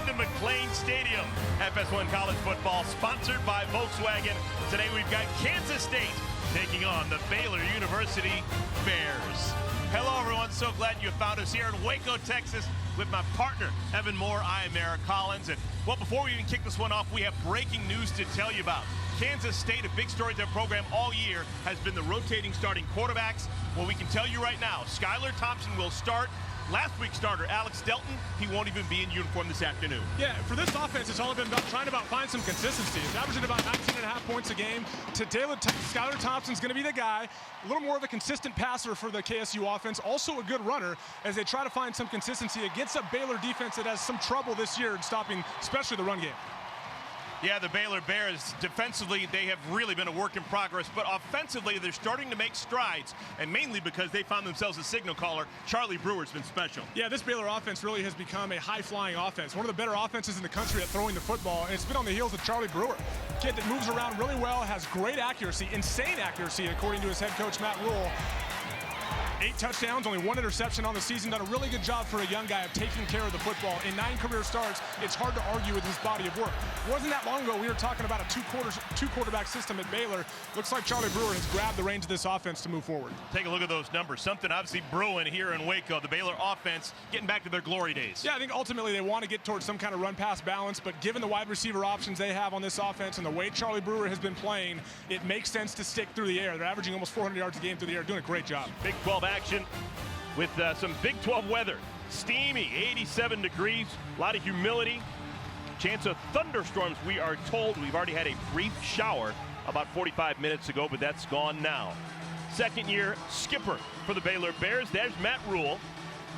into McLean Stadium. FS1 College Football sponsored by Volkswagen. Today we've got Kansas State taking on the Baylor University Bears. Hello everyone, so glad you found us here in Waco, Texas with my partner, Evan Moore. I am Eric Collins. And well, before we even kick this one off, we have breaking news to tell you about. Kansas State, a big story to their program all year, has been the rotating starting quarterbacks. Well, we can tell you right now, Skylar Thompson will start. Last week's starter, Alex Delton, he won't even be in uniform this afternoon. Yeah, for this offense, it's all been about trying to find some consistency. It's averaging about 19.5 points a game. Skylar Thompson's going to be the guy. A little more of a consistent passer for the KSU offense. Also a good runner as they try to find some consistency against a Baylor defense that has some trouble this year in stopping, especially the run game. Yeah, the Baylor Bears, defensively, they have really been a work in progress, but offensively, they're starting to make strides, and mainly because they found themselves a signal caller. Charlie Brewer's been special. Yeah, this Baylor offense really has become a high-flying offense. One of the better offenses in the country at throwing the football, and it's been on the heels of Charlie Brewer. Kid that moves around really well, has great accuracy, insane accuracy, according to his head coach, Matt Rule. 8 touchdowns, only 1 interception on the season. Done a really good job for a young guy of taking care of the football. In 9 career starts, it's hard to argue with his body of work. It wasn't that long ago we were talking about a two quarterback system at Baylor. Looks like Charlie Brewer has grabbed the reins of this offense to move forward. Take a look at those numbers. Something obviously brewing here in Waco. The Baylor offense getting back to their glory days. Yeah, I think ultimately they want to get towards some kind of run-pass balance, but given the wide receiver options they have on this offense and the way Charlie Brewer has been playing, it makes sense to stick through the air. They're averaging almost 400 yards a game through the air, doing a great job. Big 12 action with some Big 12 weather. Steamy, 87 degrees, a lot of humidity. Chance of thunderstorms, we are told. We've already had a brief shower about 45 minutes ago, but that's gone now. Second-year skipper for the Baylor Bears. There's Matt Rule.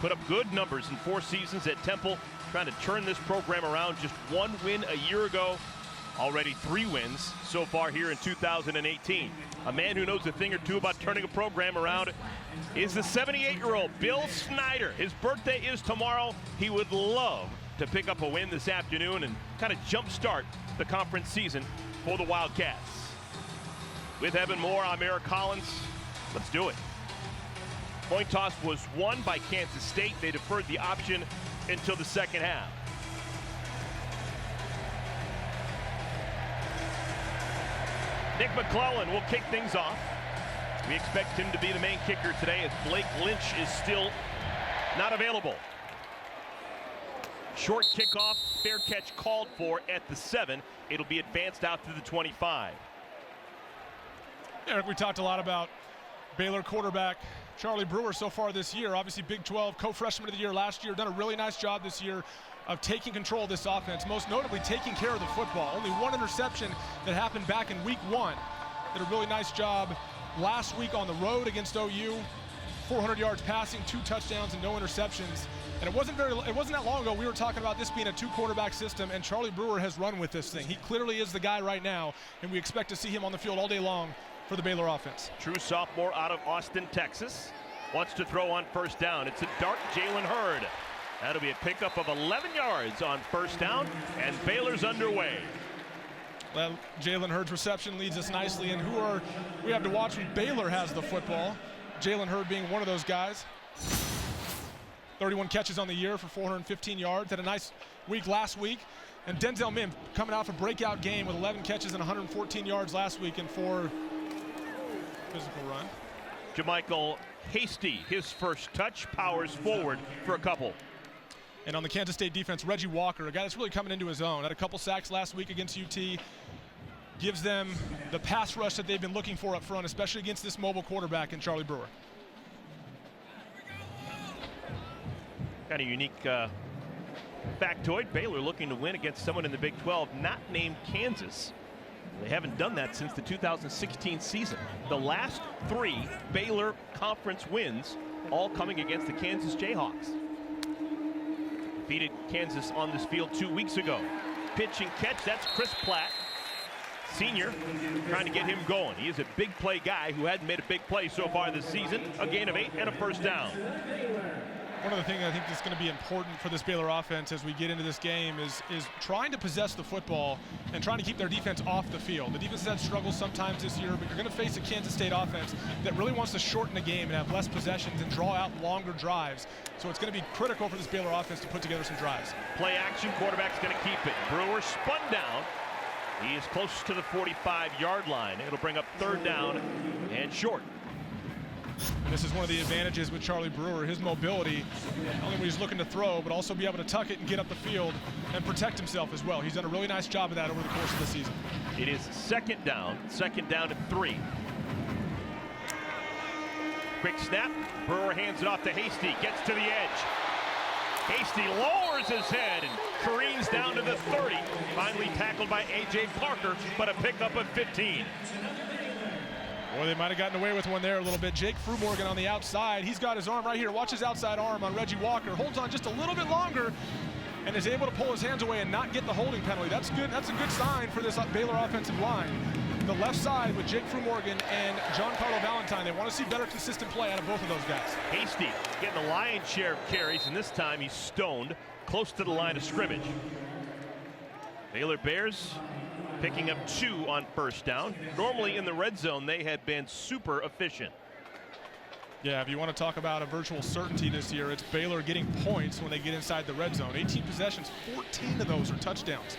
Put up good numbers in 4 seasons at Temple, trying to turn this program around. Just 1 win a year ago. Already 3 wins so far here in 2018. A man who knows a thing or two about turning a program around is the 78-year-old Bill Snyder. His birthday is tomorrow. He would love to pick up a win this afternoon and kind of jumpstart the conference season for the Wildcats. With Evan Moore, I'm Eric Collins. Let's do it. Coin toss was won by Kansas State. They deferred the option until the second half. Nick McClellan will kick things off. We expect him to be the main kicker today as Blake Lynch is still not available. Short kickoff, fair catch called for at the 7. It'll be advanced out to the 25. Eric, we talked a lot about Baylor quarterback Charlie Brewer so far this year. Obviously Big 12 co-freshman of the year last year. Done a really nice job this year of taking control of this offense, most notably taking care of the football. Only 1 interception that happened back in week 1. Did a really nice job last week on the road against OU. 400 yards passing, 2 touchdowns and no interceptions. And it wasn't that long ago we were talking about this being a 2 quarterback system, and Charlie Brewer has run with this thing. He clearly is the guy right now, and we expect to see him on the field all day long for the Baylor offense. True sophomore out of Austin, Texas. Wants to throw on first down. It's a dart, Jalen Hurd. That'll be a pickup of 11 yards on first down, and Baylor's underway. Well, Jalen Hurd's reception leads us nicely, and we have to watch when Baylor has the football. Jalen Hurd being one of those guys. 31 catches on the year for 415 yards. Had a nice week last week. And Denzel Mims coming off a breakout game with 11 catches and 114 yards last week and 4 physical run. JaMychal Hasty, his first touch, powers forward for a couple. And on the Kansas State defense, Reggie Walker, a guy that's really coming into his own. Had a couple sacks last week against UT. Gives them the pass rush that they've been looking for up front, especially against this mobile quarterback in Charlie Brewer. Kind of unique factoid. Baylor looking to win against someone in the Big 12 not named Kansas. They haven't done that since the 2016 season. The last 3 Baylor conference wins, all coming against the Kansas Jayhawks. Defeated Kansas on this field 2 weeks ago. Pitch and catch, that's Chris Platt, senior, trying to get him going. He is a big play guy who hadn't made a big play so far this season. A gain of 8 and a first down. one of the things I think that's going to be important for this Baylor offense as we get into this game is trying to possess the football and trying to keep their defense off the field. The defense has had struggles sometimes this year, but you're going to face a Kansas State offense that really wants to shorten the game and have less possessions and draw out longer drives. So it's going to be critical for this Baylor offense to put together some drives. Play action, quarterback's going to keep it. Brewer spun down. He is close to the 45-yard line. It'll bring up 3rd down and short. And this is one of the advantages with Charlie Brewer, his mobility, not only when he's looking to throw, but also be able to tuck it and get up the field and protect himself as well. He's done a really nice job of that over the course of the season. It is 2nd down and 3. Quick snap, Brewer hands it off to Hasty, gets to the edge. Hasty lowers his head and careens down to the 30. Finally tackled by A.J. Parker, but a pickup of 15. Boy, they might have gotten away with one there a little bit. Jake Frumorgan on the outside. He's got his arm right here. Watch his outside arm on Reggie Walker. Holds on just a little bit longer and is able to pull his hands away and not get the holding penalty. That's good. That's a good sign for this Baylor offensive line. The left side with Jake Frumorgan and Giancarlo Valentine. They want to see better consistent play out of both of those guys. Hasty getting the lion's share of carries, and this time he's stoned close to the line of scrimmage. Baylor Bears picking up 2 on 1st down. Normally in the red zone, they have been super efficient. Yeah, if you want to talk about a virtual certainty this year, it's Baylor getting points when they get inside the red zone. 18 possessions, 14 of those are touchdowns.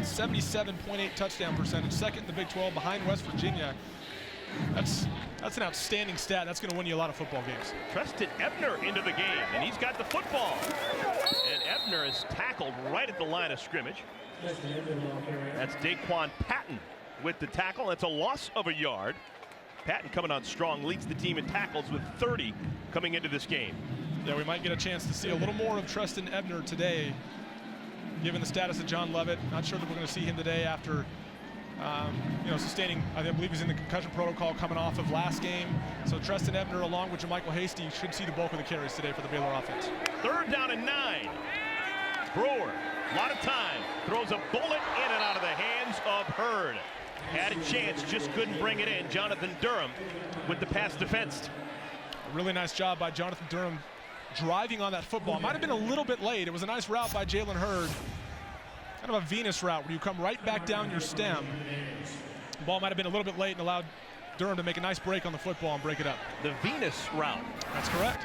77.8 touchdown percentage, 2nd in the Big 12 behind West Virginia. That's an outstanding stat. That's going to win you a lot of football games. Trusted Ebner into the game, and he's got the football. And Ebner is tackled right at the line of scrimmage. That's Daquan Patton with the tackle. That's a loss of a yard. Patton coming on strong, leads the team in tackles with 30 coming into this game. Yeah, we might get a chance to see a little more of Treston Ebner today, given the status of John Levitt. Not sure that we're going to see him today after sustaining, I believe he's in the concussion protocol coming off of last game. So Treston Ebner along with Jermichael Hasty should see the bulk of the carries today for the Baylor offense. 3rd down and 9. Brewer, a lot of time, throws a bullet in and out of the hands of Hurd. Had a chance, just couldn't bring it in. Jonathan Durham with the pass defense. A really nice job by Jonathan Durham driving on that football. Might have been a little bit late. It was a nice route by Jalen Hurd. Kind of a Venus route where you come right back down your stem. The ball might have been a little bit late and allowed Durham to make a nice break on the football and break it up. The Venus route. That's correct.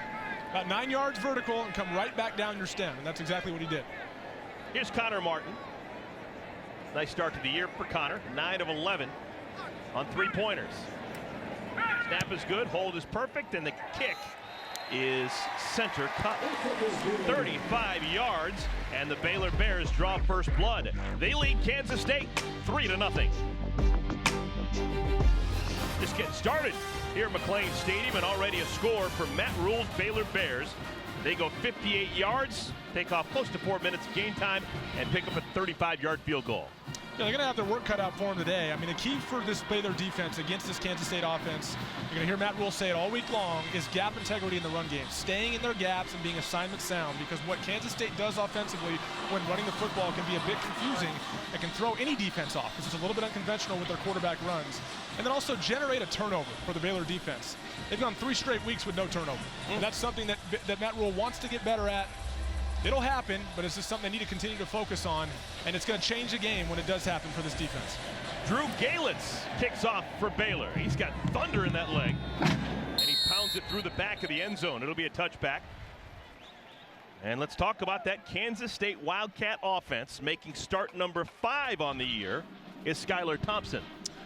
About 9 yards vertical and come right back down your stem, and that's exactly what he did. Here's Connor Martin. Nice start to the year for Connor. 9 of 11 on 3-pointers. Snap is good, hold is perfect, and the kick is center cut. 35 yards, and the Baylor Bears draw first blood. They lead Kansas State 3-0. Just getting started here at McLean Stadium, and already a score for Matt Rule's Baylor Bears. They go 58 yards, take off close to 4 minutes of game time, and pick up a 35-yard field goal. Yeah, they're going to have their work cut out for them today. I mean, the key for this Baylor defense against this Kansas State offense, you're going to hear Matt Rule say it all week long, is gap integrity in the run game. Staying in their gaps and being assignment sound, because what Kansas State does offensively when running the football can be a bit confusing. It can throw any defense off, because it's a little bit unconventional with their quarterback runs. And then also generate a turnover for the Baylor defense. They've gone 3 straight weeks with no turnover. And that's something that Matt Rule wants to get better at. It'll happen, but it's just something they need to continue to focus on, and it's going to change the game when it does happen for this defense. Drew Galitz kicks off for Baylor. He's got thunder in that leg, and he pounds it through the back of the end zone. It'll be a touchback. And let's talk about that Kansas State Wildcat offense. Making start number 5 on the year is Skylar Thompson.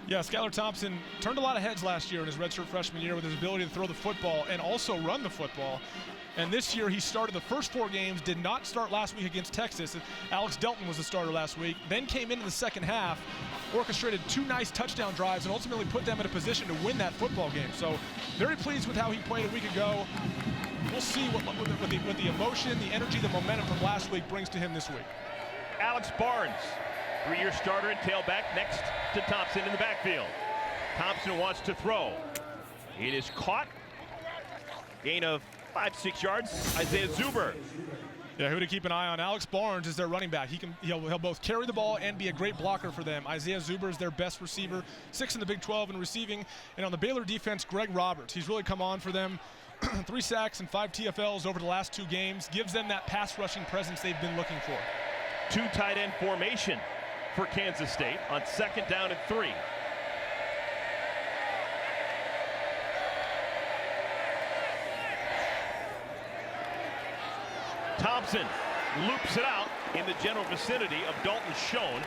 Yeah, Skylar Thompson turned a lot of heads last year in his redshirt freshman year with his ability to throw the football and also run the football. And this year he started the first 4 games, did not start last week against Texas. Alex Delton was the starter last week, then came into the second half, orchestrated 2 nice touchdown drives, and ultimately put them in a position to win that football game. So very pleased with how he played a week ago. We'll see what the emotion, the energy, the momentum from last week brings to him this week. Alex Barnes, 3-year starter at tailback, next to Thompson in the backfield. Thompson wants to throw. It is caught. Gain of 5-6 yards. Isaiah Zuber. Yeah, who to keep an eye on? Alex Barnes is their running back. He'll both carry the ball and be a great blocker for them. Isaiah Zuber is their best receiver, 6th in the Big 12 in receiving. And on the Baylor defense, Greg Roberts. He's really come on for them. 3 sacks and 5 TFLs over the last 2 games. Gives them that pass rushing presence they've been looking for. 2 tight end formation for Kansas State on 2nd down and 3. Thompson loops it out in the general vicinity of Dalton Schoen,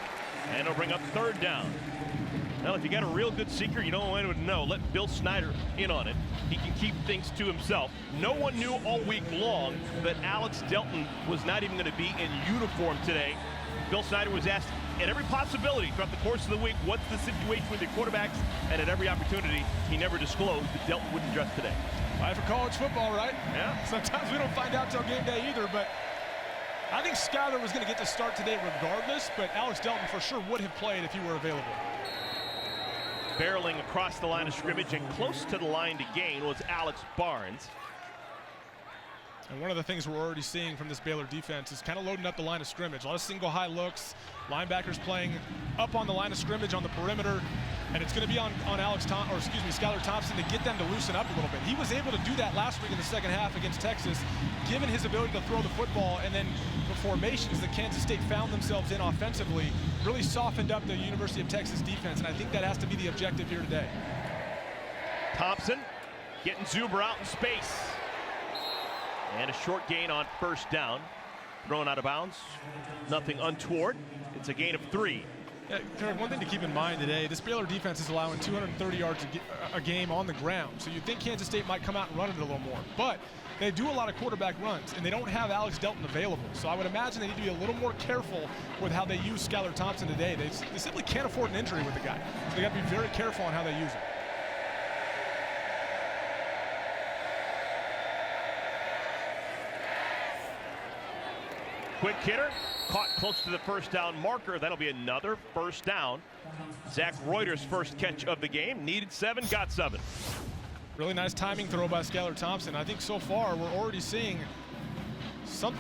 and it'll bring up 3rd down. Well, if you got a real good seeker, you don't want to know. Let Bill Snyder in on it. He can keep things to himself. No one knew all week long that Alex Delton was not even going to be in uniform today. Bill Snyder was asked at every possibility throughout the course of the week, what's the situation with the quarterbacks? And at every opportunity, he never disclosed that Delton wouldn't dress today. Right, for college football, right? Yeah. Sometimes we don't find out till game day either, but I think Skyler was going to get to start today regardless, but Alex Delton for sure would have played if he were available. Barreling across the line of scrimmage and close to the line to gain was Alex Barnes. And one of the things we're already seeing from this Baylor defense is kind of loading up the line of scrimmage. A lot of single high looks, linebackers playing up on the line of scrimmage on the perimeter, and it's going to be on Skyler Thompson to get them to loosen up a little bit. He was able to do that last week in the second half against Texas, given his ability to throw the football, and then the formations that Kansas State found themselves in offensively really softened up the University of Texas defense, and I think that has to be the objective here today. Thompson getting Zuber out in space. And a short gain on 1st down. Thrown out of bounds. Nothing untoward. It's a gain of 3. Yeah, Kirk, one thing to keep in mind today, this Baylor defense is allowing 230 yards a game on the ground. So you'd think Kansas State might come out and run it a little more. But they do a lot of quarterback runs, and they don't have Alex Delton available. So I would imagine they need to be a little more careful with how they use Skyler Thompson today. They simply can't afford an injury with the guy. So they got to be very careful on how they use him. Quick hitter, caught close to the 1st down marker. That'll be another 1st down. Zach Reuter's first catch of the game. Needed 7, got 7. Really nice timing throw by Skyler Thompson. I think so far we're already seeing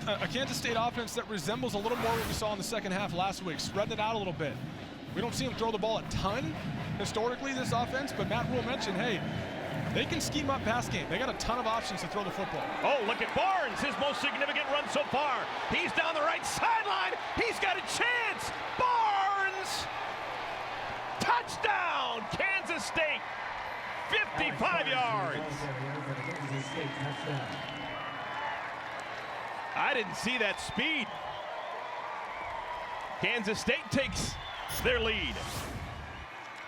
a Kansas State offense that resembles a little more what we saw in the second half last week, spreading it out a little bit. We don't see him throw the ball a ton historically, this offense, but Matt Rule mentioned, hey, they can scheme up pass game. They got a ton of options to throw the football. Oh, look at Barnes, his most significant run so far. He's down the right sideline. He's got a chance. Barnes! Touchdown, Kansas State. 55 yards. I didn't see that speed. Kansas State takes their lead.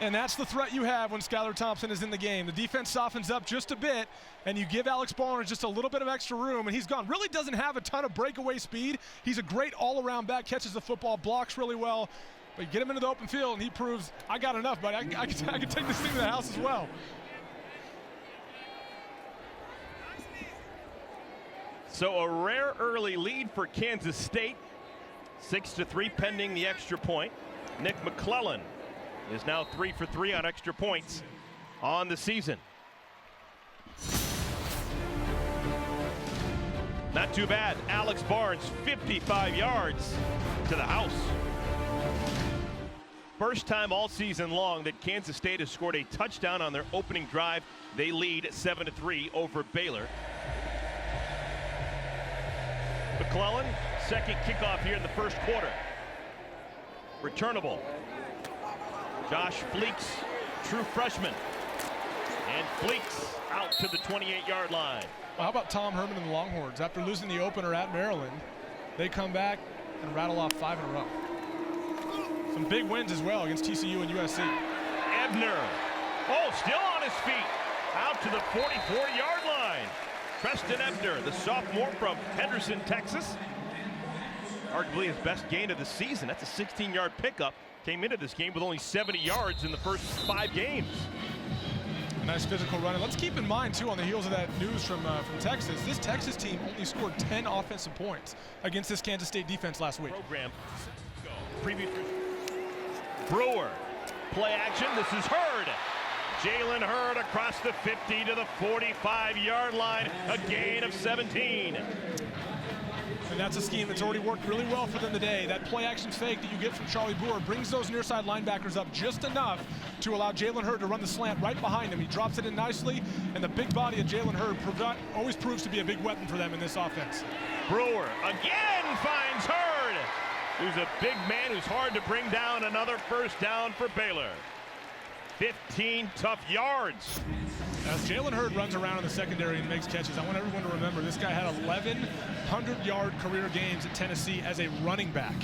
And that's the threat you have when Skyler Thompson is in the game. The defense softens up just a bit, and you give Alex Barnes just a little bit of extra room, and he's gone. Really doesn't have a ton of breakaway speed. He's a great all-around back, catches the football, blocks really well. But you get him into the open field, and he proves, I got enough, but I can take this thing to the house as well. So a rare early lead for Kansas State. 6-3 pending the extra point. Nick McClellan is now 3 for 3 on extra points on the season. Not too bad. Alex Barnes, 55 yards to the house. First time all season long that Kansas State has scored a touchdown on their opening drive. They lead 7-3 over Baylor. McClellan, second kickoff here in the first quarter. Returnable. Josh Fleeks, true freshman. And Fleeks out to the 28-yard line. Well, how about Tom Herman and the Longhorns? After losing the opener at Maryland, they come back and rattle off 5 in a row. Some big wins as well against TCU and USC. Ebner, still on his feet. Out to the 44-yard line. Preston Ebner, the sophomore from Henderson, Texas. Arguably his best gain of the season. That's a 16-yard pickup. Came into this game with only 70 yards in the first 5 games. A nice physical run. And let's keep in mind, too, on the heels of that news from Texas, this Texas team only scored 10 offensive points against this Kansas State defense last week. Program. Preview. Brewer. Play action. This is Hurd. Jalen Hurd across the 50 to the 45-yard line. A gain of 17. And that's a scheme that's already worked really well for them today. That play action fake that you get from Charlie Brewer brings those near side linebackers up just enough to allow Jalen Hurd to run the slant right behind him. He drops it in nicely, and the big body of Jalen Hurd always proves to be a big weapon for them in this offense. Brewer again finds Hurd, who's a big man who's hard to bring down. Another first down for Baylor. 15 tough yards. As Jalen Hurd runs around in the secondary and makes catches, I want everyone to remember this guy had 1,100-yard career games at Tennessee as a running back.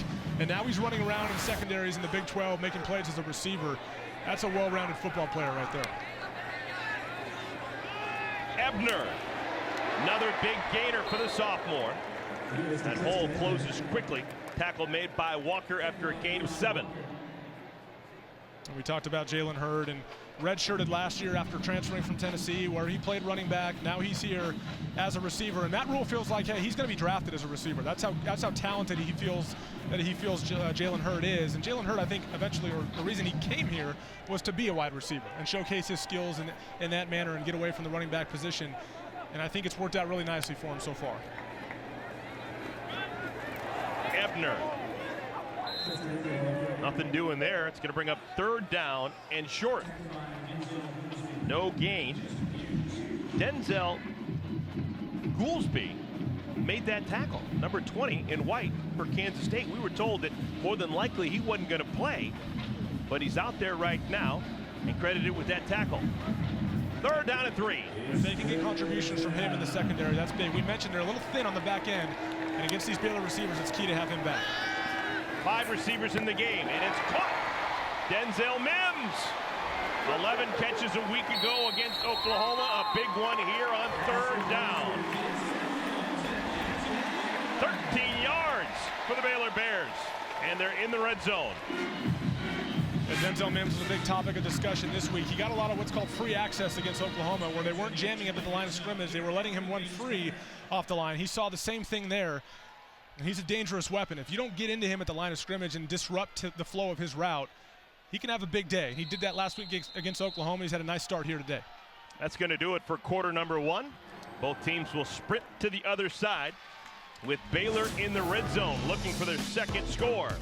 And now he's running around in secondaries in the Big 12, making plays as a receiver. That's a well-rounded football player right there. Ebner, another big gainer for the sophomore. That hole closes quickly. Tackle made by Walker after a gain of 7. And we talked about Jalen Hurd, and redshirted last year after transferring from Tennessee, where he played running back. Now he's here as a receiver, and Matt Rule feels like, hey, he's going to be drafted as a receiver. That's how talented he feels Jalen Hurd is. And Jalen Hurd, I think, eventually, or the reason he came here was to be a wide receiver and showcase his skills in that manner and get away from the running back position. And I think it's worked out really nicely for him so far. Ebner. Nothing doing there. It's going to bring up 3rd down and short. No gain. Denzel Goolsby made that tackle. Number 20 in white for Kansas State. We were told that more than likely he wasn't going to play, but he's out there right now and credited with that tackle. 3rd down and 3. If they can get contributions from him in the secondary, that's big. We mentioned they're a little thin on the back end, and against these Baylor receivers, it's key to have him back. 5 receivers in the game, and it's caught. Denzel Mims. 11 catches a week ago against Oklahoma. A big one here on 3rd down. 13 yards for the Baylor Bears, and they're in the red zone. And Denzel Mims was a big topic of discussion this week. He got a lot of what's called free access against Oklahoma, where they weren't jamming him at the line of scrimmage. They were letting him run free off the line. He saw the same thing there. And he's a dangerous weapon. If you don't get into him at the line of scrimmage and disrupt the flow of his route, he can have a big day. He did that last week against Oklahoma. He's had a nice start here today. That's going to do it for quarter number 1. Both teams will sprint to the other side with Baylor in the red zone looking for their second score.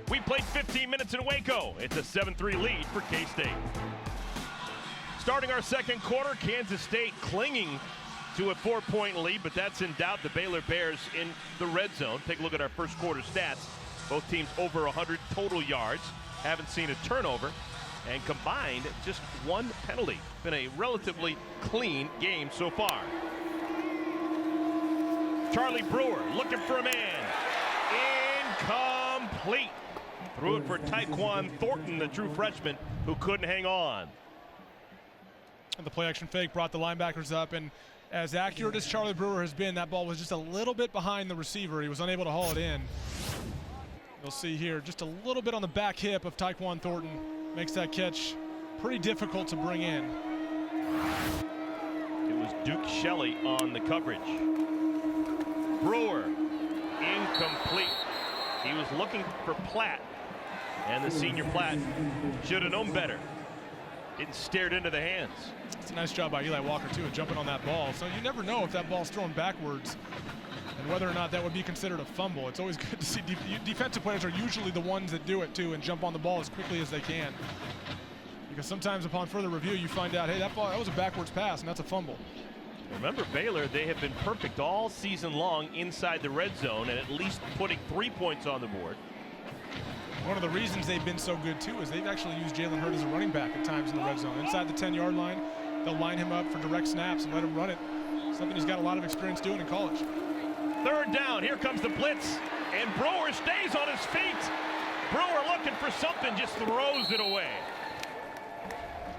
We played 15 minutes in Waco. It's a 7-3 lead for K-State. Starting our second quarter, Kansas State clinging to a 4-point lead, but that's in doubt. The Baylor Bears in the red zone. Take a look at our first quarter stats. Both teams over 100 total yards. Haven't seen a turnover, and combined just 1 penalty. Been a relatively clean game so far. Charlie Brewer looking for a man. Incomplete. Threw it for Tyquan Thornton, the true freshman, who couldn't hang on. And the play action fake brought the linebackers up, and as accurate as Charlie Brewer has been, that ball was just a little bit behind the receiver. He was unable to haul it in. You'll see here just a little bit on the back hip of Tyquan Thornton. Makes that catch pretty difficult to bring in. It was Duke Shelley on the coverage. Brewer, incomplete. He was looking for Platt, and the senior Platt should have known better. It stared into the hands. It's a nice job by Eli Walker, too, of jumping on that ball. So you never know if that ball's thrown backwards and whether or not that would be considered a fumble. It's always good to see defensive players are usually the ones that do it, too, and jump on the ball as quickly as they can. Because sometimes upon further review, you find out, hey, that was a backwards pass, and that's a fumble. Remember, Baylor, they have been perfect all season long inside the red zone and at least putting 3 points on the board. One of the reasons they've been so good, too, is they've actually used Jalen Hurd as a running back at times in the red zone. Inside the 10-yard line, they'll line him up for direct snaps and let him run it. Something he's got a lot of experience doing in college. 3rd down, here comes the blitz, and Brewer stays on his feet. Brewer looking for something, just throws it away.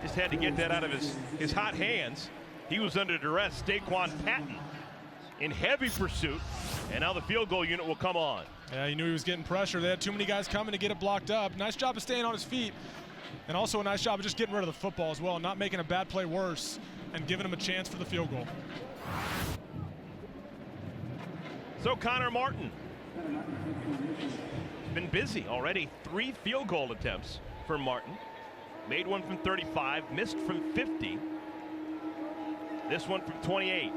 Just had to get that out of his hot hands. He was under duress. Daquan Patton in heavy pursuit, and now the field goal unit will come on. Yeah, he knew he was getting pressure. They had too many guys coming to get it blocked up. Nice job of staying on his feet, and also a nice job of just getting rid of the football as well, not making a bad play worse and giving him a chance for the field goal. So Connor Martin been busy already. 3 field goal attempts for Martin. Made one from 35, missed from 50. This one from 28.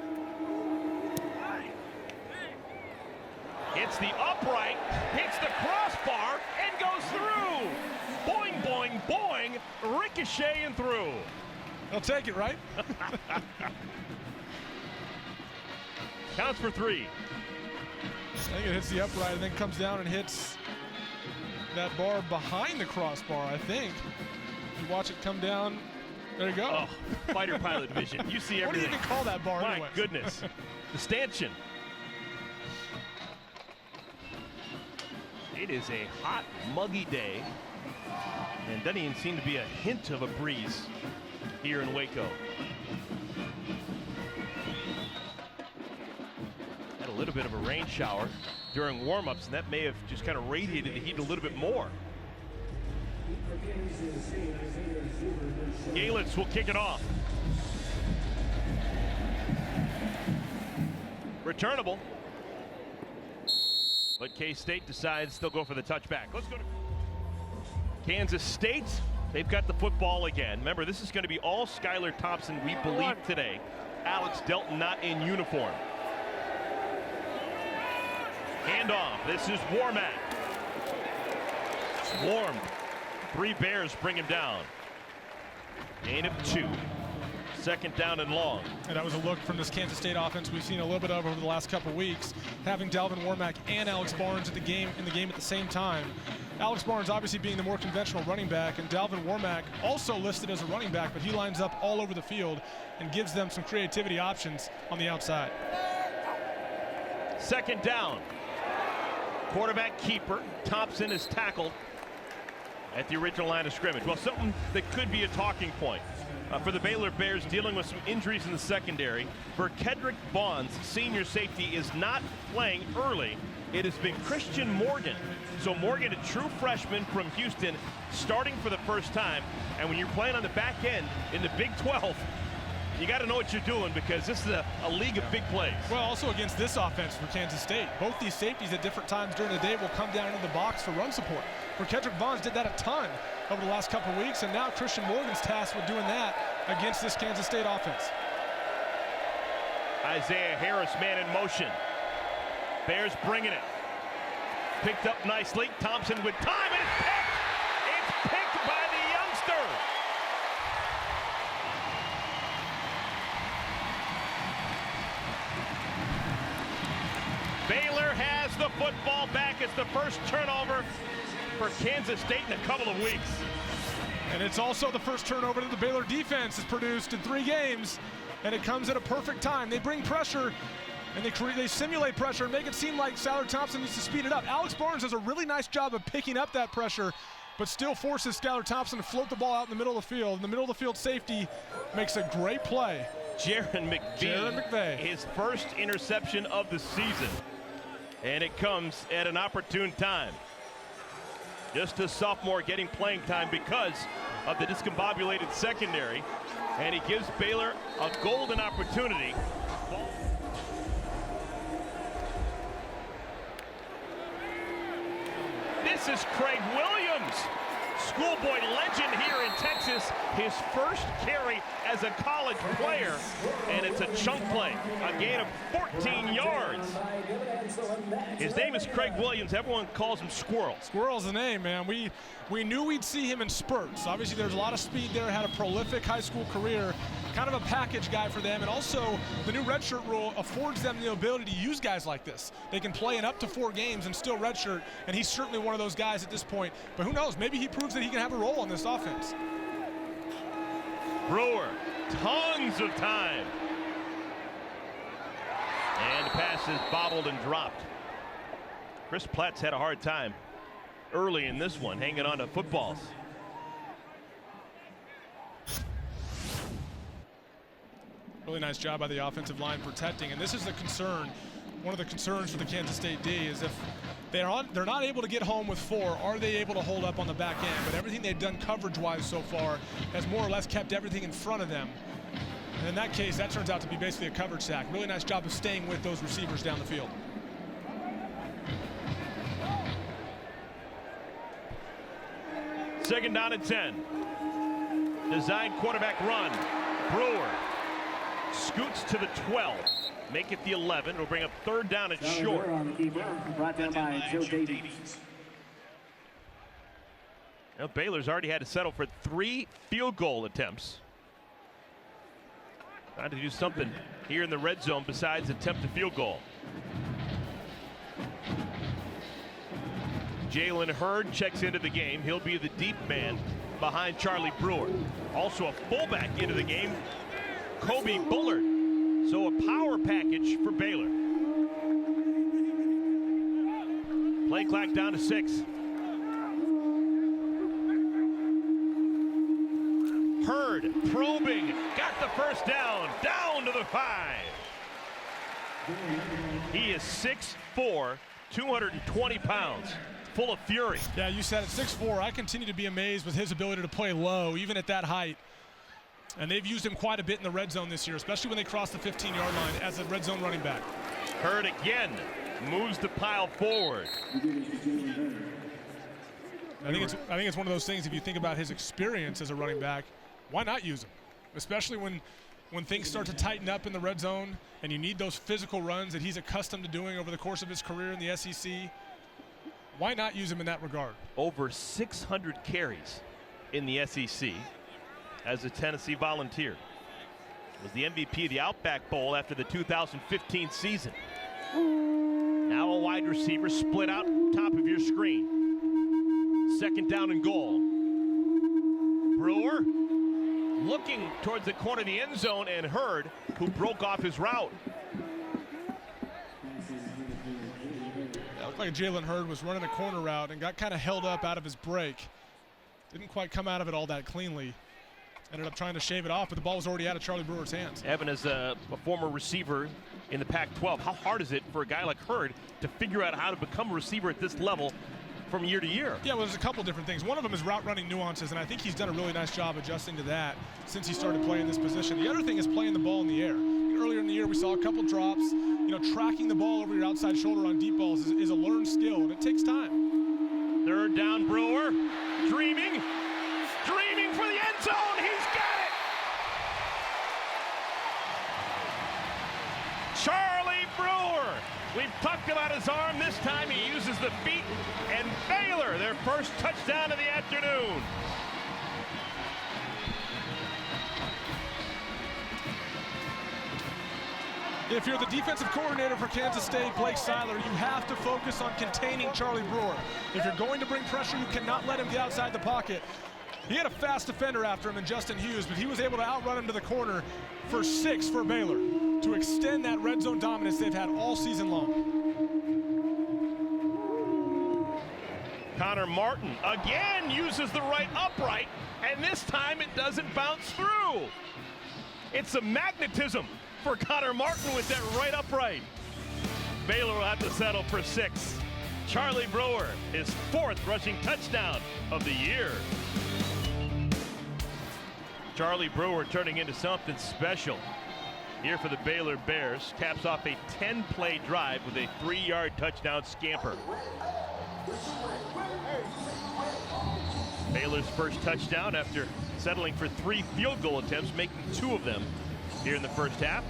Hits the upright, hits the crossbar, and goes through. Boing, boing, boing, ricochet and through. They'll take it, right? Counts for 3. I think it hits the upright and then comes down and hits that bar behind the crossbar, I think. You watch it come down. There you go. Oh, fighter pilot vision. You see everything. What do you even call that bar My anyway? goodness. The stanchion. It is a hot, muggy day. And doesn't even seem to be a hint of a breeze here in Waco. Had a little bit of a rain shower during warm-ups, and that may have just kind of radiated the heat a little bit more. Galitz will kick it off. Returnable. But K-State decides they'll go for the touchback. Let's go to Kansas State. They've got the football again. Remember, this is going to be all Skylar Thompson, we believe, today. Alex Delton not in uniform. Handoff. This is Warmack. Swarmed. 3 Bears bring him down. Gain of 2. Second down and long. And that was a look from this Kansas State offense we've seen a little bit of over the last couple weeks, having Dalvin Warmack and Alex Barnes in the game at the same time. Alex Barnes obviously being the more conventional running back, and Dalvin Warmack also listed as a running back, but he lines up all over the field and gives them some creativity options on the outside. Second down. Quarterback keeper. Thompson is tackled at the original line of scrimmage. Well, something that could be a talking point for the Baylor Bears, dealing with some injuries in the secondary. For Kedrick Bonds, senior safety, is not playing early. It has been Christian Morgan. So Morgan, a true freshman from Houston, starting for the first time. And when you're playing on the back end in the Big 12, you got to know what you're doing, because this is a league of big plays. Well, also against this offense for Kansas State, both these safeties at different times during the day will come down into the box for run support. For Kedrick Bonds did that a ton over the last couple of weeks, and now Christian Morgan's tasked with doing that against this Kansas State offense. Isaiah Harris, man in motion. Bears bringing it. Picked up nicely. Thompson with time, and it's picked! It's picked by the youngster! Baylor has the football back. It's the first turnover for Kansas State in a couple of weeks. And it's also the first turnover that the Baylor defense has produced in 3 games, and it comes at a perfect time. They bring pressure, and they simulate pressure and make it seem like Skylar Thompson needs to speed it up. Alex Barnes does a really nice job of picking up that pressure, but still forces Skylar Thompson to float the ball out in the middle of the field. In the middle of the field, safety makes a great play. Jaron McVay, his first interception of the season. And it comes at an opportune time. Just a sophomore getting playing time because of the discombobulated secondary. And he gives Baylor a golden opportunity. This is Craig Williams, schoolboy legend here in Texas. His first carry as a college player, and it's a chunk play, a gain of 14 yards. His name is Craig Williams. Everyone calls him Squirrel. Squirrel's the name, man. We knew we'd see him in spurts. Obviously, there's a lot of speed there. Had a prolific high school career, kind of a package guy for them. And also, the new redshirt rule affords them the ability to use guys like this. They can play in up to 4 games and still redshirt, and he's certainly one of those guys at this point. But who knows? Maybe he proves that he can have a role on this offense. Brewer, tons of time. And the pass is bobbled and dropped. Chris Platt's had a hard time early in this one, hanging on to footballs. Really nice job by the offensive line protecting, and this is the concern. One of the concerns for the Kansas State D is if they're not able to get home with 4, are they able to hold up on the back end? But everything they've done coverage-wise so far has more or less kept everything in front of them. And in that case, that turns out to be basically a coverage sack. Really nice job of staying with those receivers down the field. Second down and 10. Design quarterback run. Brewer scoots to the 12. make it the 11. It'll bring up third down and Charlie short. Brewer on the keeper, brought down by Joe Davies. Now, Baylor's already had to settle for 3 field goal attempts. Trying to do something here in the red zone besides attempt a field goal. Jalen Hurd checks into the game. He'll be the deep man behind Charlie Brewer. Also a fullback into the game, Kobe Bullard. So a power package for Baylor. Play clock down to 6. Hurd probing, got the first down to the 5. He is 6'4", 220 pounds, full of fury. Yeah, you said it, 6'4". I continue to be amazed with his ability to play low, even at that height. And they've used him quite a bit in the red zone this year, especially when they cross the 15-yard line as a red zone running back. Hurd again moves the pile forward. I think it's one of those things, if you think about his experience as a running back, why not use him? Especially when things start to tighten up in the red zone and you need those physical runs that he's accustomed to doing over the course of his career in the SEC. Why not use him in that regard? Over 600 carries in the SEC as a Tennessee Volunteer. Was the MVP of the Outback Bowl after the 2015 season. Now a wide receiver split out top of your screen. Second down and goal. Brewer looking towards the corner of the end zone, and Hurd, who broke off his route. It looked like Jalen Hurd was running a corner route and got kind of held up out of his break. Didn't quite come out of it all that cleanly. Ended up trying to shave it off, but the ball was already out of Charlie Brewer's hands. Evan, is a former receiver in the Pac-12. How hard is it for a guy like Hurd to figure out how to become a receiver at this level from year to year? Yeah, well, there's a couple different things. One of them is route running nuances, and I think he's done a really nice job adjusting to that since he started playing this position. The other thing is playing the ball in the air. Earlier in the year, we saw a couple drops. You know, tracking the ball over your outside shoulder on deep balls is a learned skill, and it takes time. Third down, Brewer, dreaming for the end zone. He's got it. Charlie Brewer. We've talked about his arm. This time he uses the feet, and Baylor, their first touchdown of the afternoon. If you're the defensive coordinator for Kansas State, Blake Seiler, you have to focus on containing Charlie Brewer. If you're going to bring pressure, you cannot let him get outside the pocket. He had a fast defender after him in Justin Hughes, but he was able to outrun him to the corner for 6 for Baylor to extend that red zone dominance they've had all season long. Connor Martin again uses the right upright, and this time it doesn't bounce through. It's a magnetism for Connor Martin with that right upright. Baylor will have to settle for 6. Charlie Brewer, his 4th rushing touchdown of the year. Charlie Brewer turning into something special here for the Baylor Bears. Caps off a 10-play drive with a 3-yard touchdown scamper. Baylor's first touchdown after settling for 3 field goal attempts, making 2 of them here in the first half.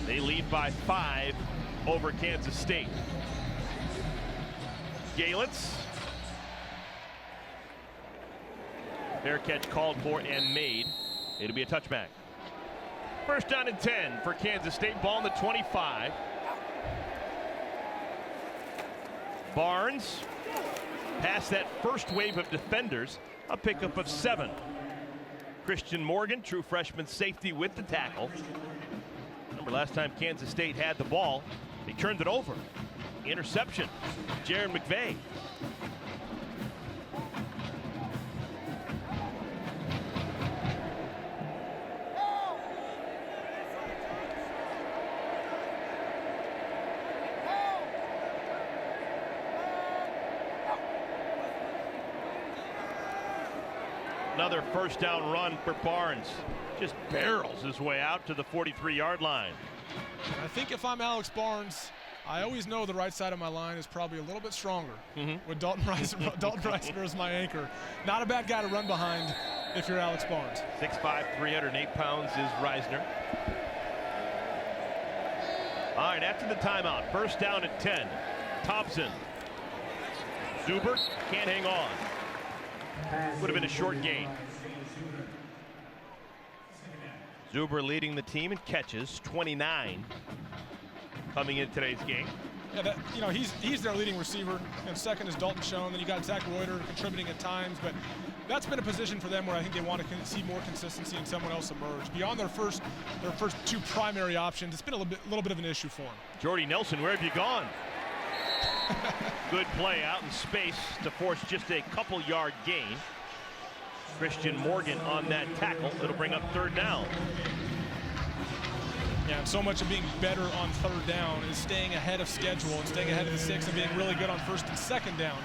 They lead by 5 over Kansas State. Galitz. Fair catch called for and made. It'll be a touchback. First down and 10 for Kansas State. Ball in the 25. Barnes, past that first wave of defenders, a pickup of 7. Christian Morgan, true freshman safety, with the tackle. Remember last time Kansas State had the ball, they turned it over. Interception, Jaron McVay. Another first down run for Barnes. Just barrels his way out to the 43-yard line. I think if I'm Alex Barnes, I always know the right side of my line is probably a little bit stronger with Dalton Reisner as my anchor. Not a bad guy to run behind if you're Alex Barnes. 6'5", 308 pounds is Reisner. All right, after the timeout, first down at 10. Thompson. Zuber can't hang on. Would have been a short gain. Zuber leading the team in catches, 29 coming in today's game. Yeah, he's their leading receiver, and second is Dalton Schoen. Then you got Zach Reuter contributing at times, but that's been a position for them where I think they want to see more consistency and someone else emerge. Beyond their first two primary options, it's been a little bit of an issue for them. Jordy Nelson, where have you gone? Good play out in space to force just a couple-yard gain. Christian Morgan on that tackle. It'll bring up third down. Yeah, and so much of being better on third down is staying ahead of schedule and staying ahead of the six and being really good on first and second down.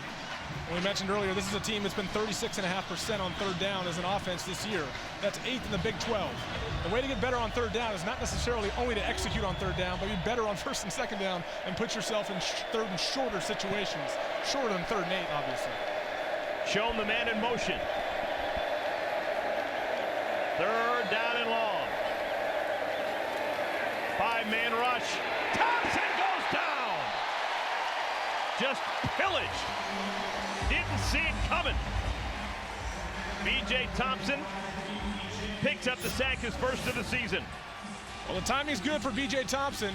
We mentioned earlier, this is a team that's been 36.5% on third down as an offense this year. That's 8th in the Big 12. The way to get better on third down is not necessarily only to execute on third down, but be better on first and second down and put yourself in third and shorter situations. Shorter than third and 8, obviously. Shown the man in motion. Third down and long. 5-man rush. Thompson goes down. Just pillaged. Didn't see it coming. B.J. Thompson picks up the sack, his first of the season. Well, the timing's good for B.J. Thompson.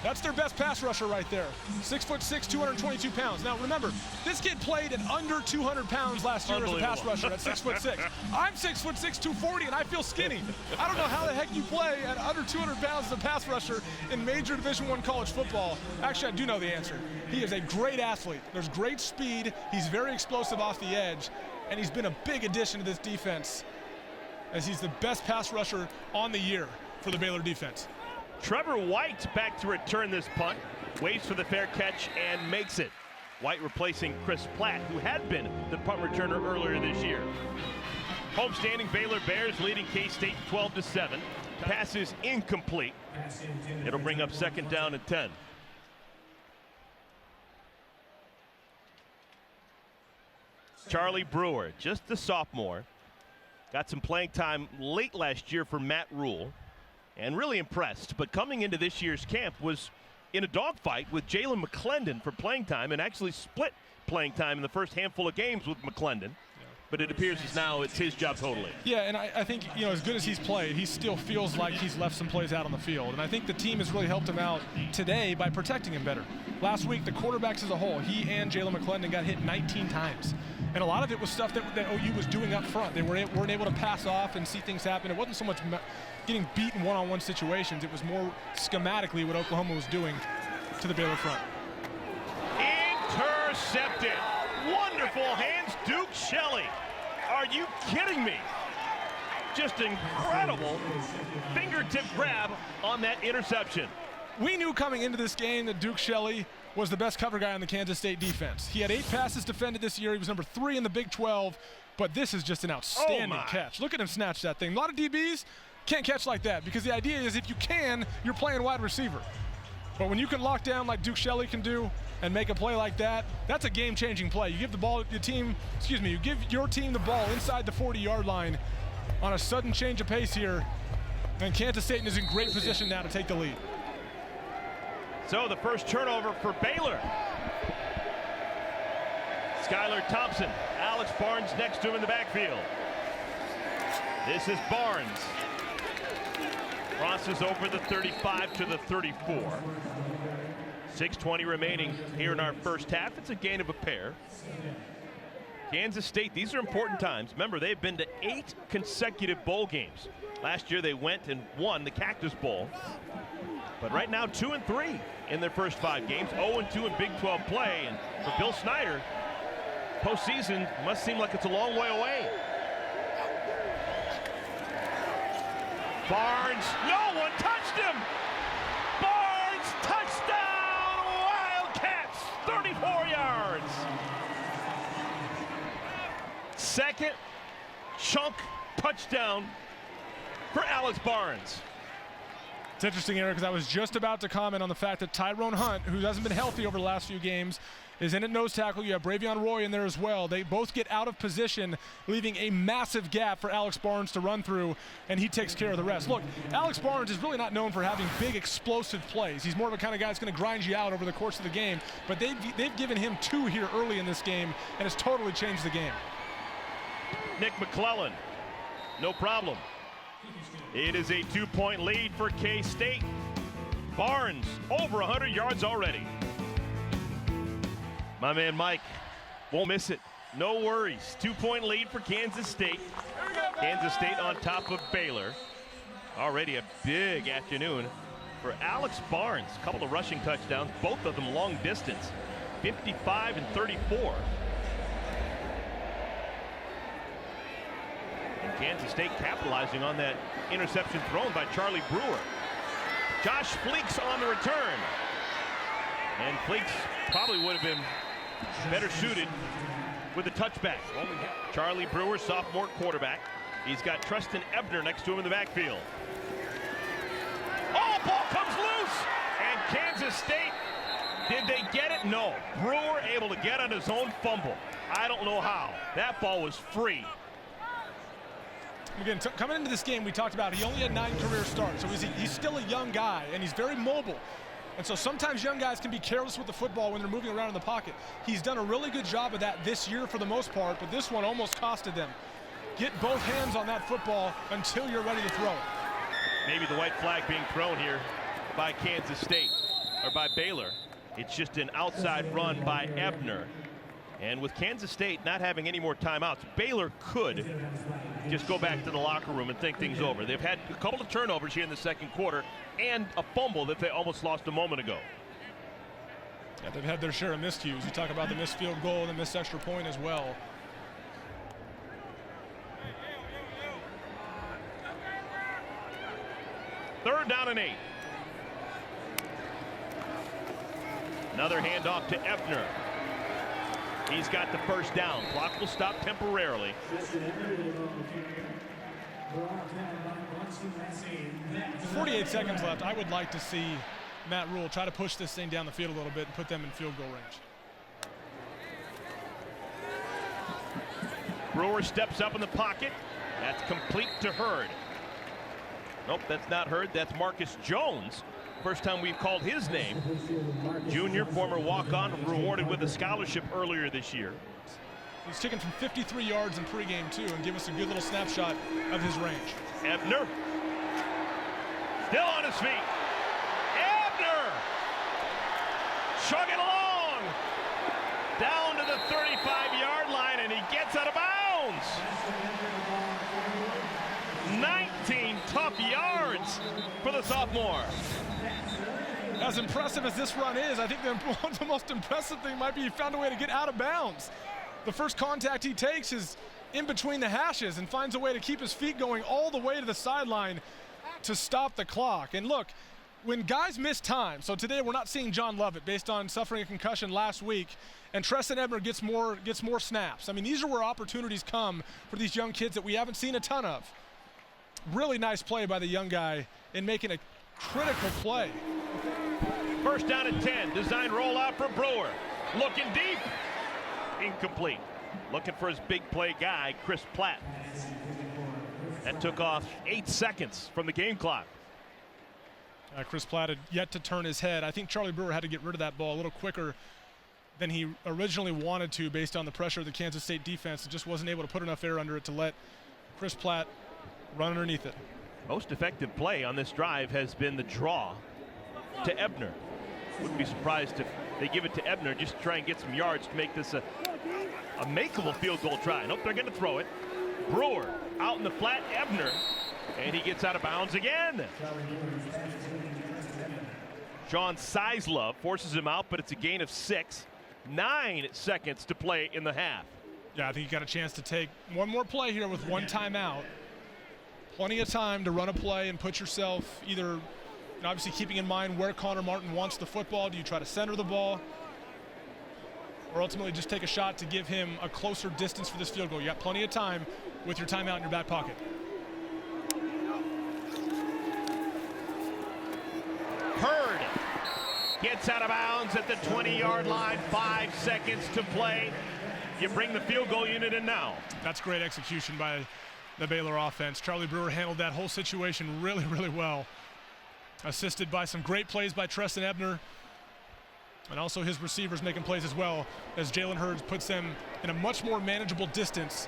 That's their best pass rusher right there. 6'6", 222 pounds. Now remember, this kid played at under 200 pounds last year as a pass rusher at 6'6". I'm 6'6", 240, and I feel skinny. I don't know how the heck you play at under 200 pounds as a pass rusher in major Division I college football. Actually, I do know the answer. He is a great athlete. There's great speed. He's very explosive off the edge, and he's been a big addition to this defense as he's the best pass rusher on the year for the Baylor defense. Trevor White back to return this punt, waits for the fair catch and makes it. White replacing Chris Platt, who had been the punt returner earlier this year. Homestanding Baylor Bears leading K-State 12-7. Pass is incomplete. It'll bring up second down and 10. Charlie Brewer, just a sophomore. Got some playing time late last year for Matt Rule. And really impressed, but coming into this year's camp was in a dogfight with Jalen McClendon for playing time, and actually split playing time in the first handful of games with McClendon. But it appears as now it's his job totally. Yeah, and I think, as good as he's played, he still feels like he's left some plays out on the field. And I think the team has really helped him out today by protecting him better. Last week, the quarterbacks as a whole, he and Jalen McClendon got hit 19 times. And a lot of it was stuff that OU was doing up front. They weren't able to pass off and see things happen. It wasn't so much getting beat in one-on-one situations. It was more schematically what Oklahoma was doing to the Baylor front. Intercepted. Wonderful hands, Duke Shelley. Are you kidding me? Just incredible fingertip grab on that interception. We knew coming into this game that Duke Shelley was the best cover guy on the Kansas State defense. He had 8 passes defended this year. He was number 3 in the Big 12, but this is just an outstanding catch. Look at him snatch that thing. A lot of DBs can't catch like that because the idea is if you can, you're playing wide receiver. But when you can lock down like Duke Shelley can do and make a play like that, that's a game-changing play. You give the ball your team, you give your team the ball inside the 40-yard line on a sudden change of pace here, and Kansas State is in great position now to take the lead. So the first turnover for Baylor. Skylar Thompson, Alex Barnes next to him in the backfield. This is Barnes. Crosses over the 35 to the 34. 6:20 remaining here in our first half. It's a gain of a pair. Kansas State, these are important times. Remember, they've been to 8 consecutive bowl games. Last year they went and won the Cactus Bowl. But right now 2-3 in their first 5 games. 0-2 in Big 12 play. And for Bill Snyder, postseason must seem like it's a long way away. Barnes, no one touched him. Barnes, touchdown, Wildcats, 34 yards. Second chunk touchdown for Alex Barnes. It's interesting, Eric, because I was just about to comment on the fact that Tyrone Hunt, who hasn't been healthy over the last few games, is in at nose tackle. You have Bravion Roy in there as well. They both get out of position, leaving a massive gap for Alex Barnes to run through, and he takes care of the rest. Look, Alex Barnes is really not known for having big, explosive plays. He's more of a kind of guy that's going to grind you out over the course of the game, but they've given him 2 here early in this game, and it's totally changed the game. Nick McClellan, no problem. It is a 2-point lead for K-State. Barnes over 100 yards already. My man Mike won't miss it. No worries. 2-point lead for Kansas State. Kansas State on top of Baylor. Already a big afternoon for Alex Barnes. A couple of rushing touchdowns, both of them long distance. 55 and 34. And Kansas State capitalizing on that interception thrown by Charlie Brewer. Josh Fleeks on the return. And Fleeks probably would have been better suited with a touchback. Charlie Brewer, sophomore quarterback. He's got Treston Ebner next to him in the backfield. Oh, ball comes loose! And Kansas State, did they get it? No. Brewer able to get on his own fumble. I don't know how. That ball was free. Again, coming into this game, we talked about he only had 9 career starts, so he's still a young guy, and he's very mobile. And so sometimes young guys can be careless with the football when they're moving around in the pocket. He's done a really good job of that this year for the most part, but this one almost costed them. Get both hands on that football until you're ready to throw it. Maybe the white flag being thrown here by Kansas State, or by Baylor. It's just an outside run by Ebner. And with Kansas State not having any more timeouts, Baylor could just go back to the locker room and think things over. They've had a couple of turnovers here in the second quarter and a fumble that they almost lost a moment ago. Yeah, they've had their share of miscues. You talk about the missed field goal and the missed extra point as well. Third down and 8. Another handoff to Ebner. He's got the first down. Clock will stop temporarily. 48 seconds left. I would like to see Matt Rule try to push this thing down the field a little bit and put them in field goal range. Brewer steps up in the pocket. That's complete to Hurd. Nope, that's not Hurd. That's Marcus Jones. First time we've called his name. Junior, former walk-on, rewarded with a scholarship earlier this year. He's taken from 53 yards in pregame, too, and give us a good little snapshot of his range. Ebner. Still on his feet. Ebner! Chugging along. Down to the 35-yard line, and he gets out of bounds. 19 tough yards for the sophomore. As impressive as this run is, I think the most impressive thing might be he found a way to get out of bounds. The first contact he takes is in between the hashes and finds a way to keep his feet going all the way to the sideline to stop the clock. And look, when guys miss time, so today we're not seeing John Lovett based on suffering a concussion last week, and Treston Ebner gets more snaps. I mean, these are where opportunities come for these young kids that we haven't seen a ton of. Really nice play by the young guy in making a critical play. First down and 10. Design rollout for Brewer. Looking deep. Incomplete. Looking for his big play guy, Chris Platt. That took off 8 seconds from the game clock. Chris Platt had yet to turn his head. I think Charlie Brewer had to get rid of that ball a little quicker than he originally wanted to based on the pressure of the Kansas State defense, and just wasn't able to put enough air under it to let Chris Platt run underneath it. Most effective play on this drive has been the draw to Ebner. Wouldn't be surprised if they give it to Ebner just to try and get some yards to make this a makeable field goal try. Nope, they're going to throw it. Brewer out in the flat, Ebner, and he gets out of bounds again. Sean Sizlove forces him out, but it's a gain of 6. 9 seconds to play in the half. Yeah, I think you got a chance to take one more play here with one timeout. Plenty of time to run a play and put yourself either, obviously keeping in mind where Connor Martin wants the football. Do you try to center the ball? Or ultimately just take a shot to give him a closer distance for this field goal? You got plenty of time with your timeout in your back pocket. Gets out of bounds at the 20-yard line. 5 seconds to play. You bring the field goal unit in now. That's great execution by the Baylor offense. Charlie Brewer handled that whole situation really, really well. Assisted by some great plays by Treston Ebner. And also his receivers making plays as well, as Jalen Hurd puts them in a much more manageable distance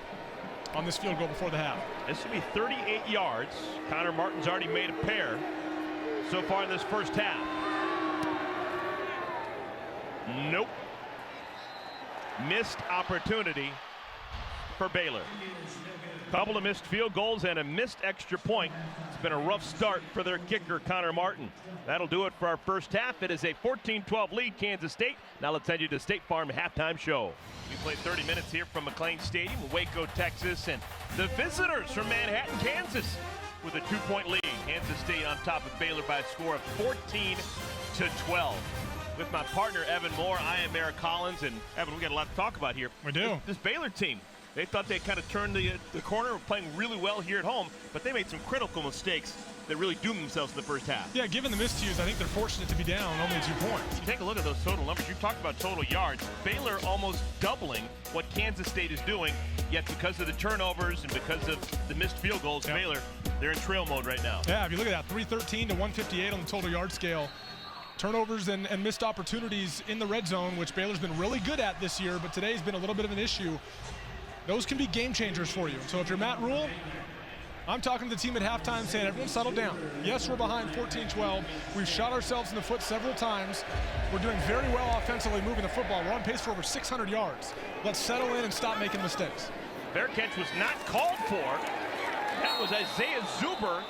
on this field goal before the half. This will be 38 yards. Connor Martin's already made a pair so far in this first half. Nope. Missed opportunity for Baylor. Couple of missed field goals and a missed extra point. It's been a rough start for their kicker, Connor Martin. That'll do it for our first half. It is a 14-12 lead, Kansas State. Now let's send you to State Farm halftime show. We played 30 minutes here from McLean Stadium, Waco, Texas, and the visitors from Manhattan, Kansas, with a 2-point lead. Kansas State on top of Baylor by a score of 14-12. With my partner, Evan Moore, I am Eric Collins, and Evan, we got a lot to talk about here. We do. This Baylor team, they thought they kind of turned the corner, playing really well here at home, but they made some critical mistakes that really doomed themselves in the first half. Yeah, given the miscues, I think they're fortunate to be down only 2 points. Take a look at those total numbers. You talked about total yards. Baylor almost doubling what Kansas State is doing, yet because of the turnovers and because of the missed field goals, Baylor, they're in trail mode right now. Yeah, if you look at that, 313 to 158 on the total yard scale. Turnovers and missed opportunities in the red zone, which Baylor's been really good at this year, but today's been a little bit of an issue. Those can be game changers for you. So if you're Matt Rule, I'm talking to the team at halftime saying, everyone settle down. Yes, we're behind 14-12. We've shot ourselves in the foot several times. We're doing very well offensively moving the football. We're on pace for over 600 yards. Let's settle in and stop making mistakes. Fair catch was not called for. That was Isaiah Zuber,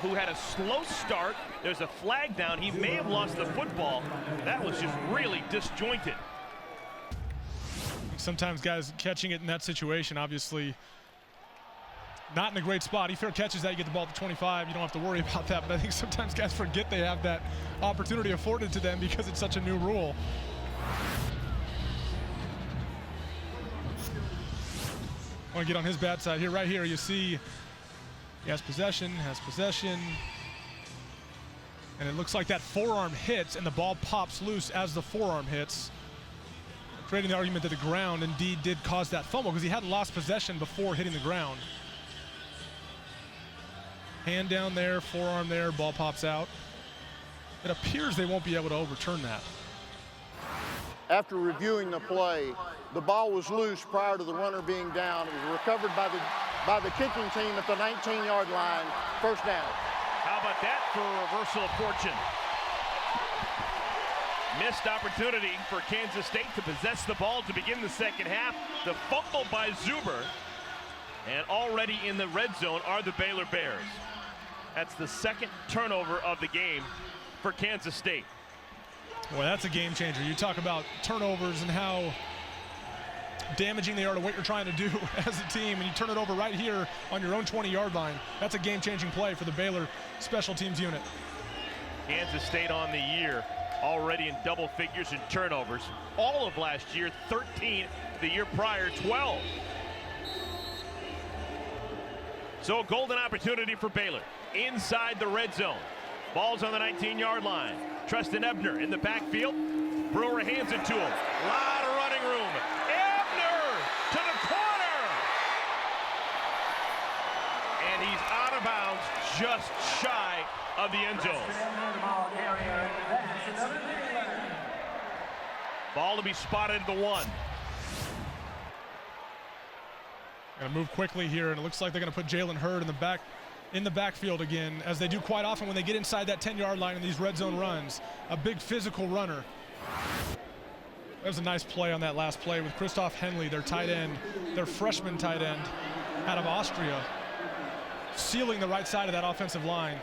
who had a slow start. There's a flag down. He may have lost the football. That was just really disjointed. Sometimes guys catching it in that situation, obviously not in a great spot. He fair catches that, you get the ball to 25. You don't have to worry about that, but I think sometimes guys forget they have that opportunity afforded to them because it's such a new rule. I want to get on his bad side here. Right here you see he has possession, and it looks like that forearm hits and the ball pops loose as the forearm hits, creating the argument that the ground indeed did cause that fumble because he hadn't lost possession before hitting the ground. Hand down there, forearm there, ball pops out. It appears they won't be able to overturn that. After reviewing the play, the ball was loose prior to the runner being down. It was recovered by the kicking team at the 19-yard line, first down. How about that for a reversal of fortune? Missed opportunity for Kansas State to possess the ball to begin the second half. The fumble by Zuber. And already in the red zone are the Baylor Bears. That's the second turnover of the game for Kansas State. Boy, that's a game changer. You talk about turnovers and how damaging they are to what you're trying to do as a team, and you turn it over right here on your own 20-yard line. That's a game-changing play for the Baylor special teams unit. Kansas State on the year, already in double figures in turnovers. All of last year, 13. The year prior, 12. So a golden opportunity for Baylor inside the red zone. Ball's on the 19-yard line. Treston Ebner in the backfield. Brewer hands it to him. A lot of running room. Ebner to the corner. And he's out of bounds, just shy of the end zone. Ball to be spotted at the 1. Gonna move quickly here, and it looks like they're gonna put Jalen Hurd in the backfield again, as they do quite often when they get inside that 10-yard line in these red zone runs. A big physical runner. That was a nice play on that last play with Christoph Henley, their tight end, their freshman tight end out of Austria, sealing the right side of that offensive line.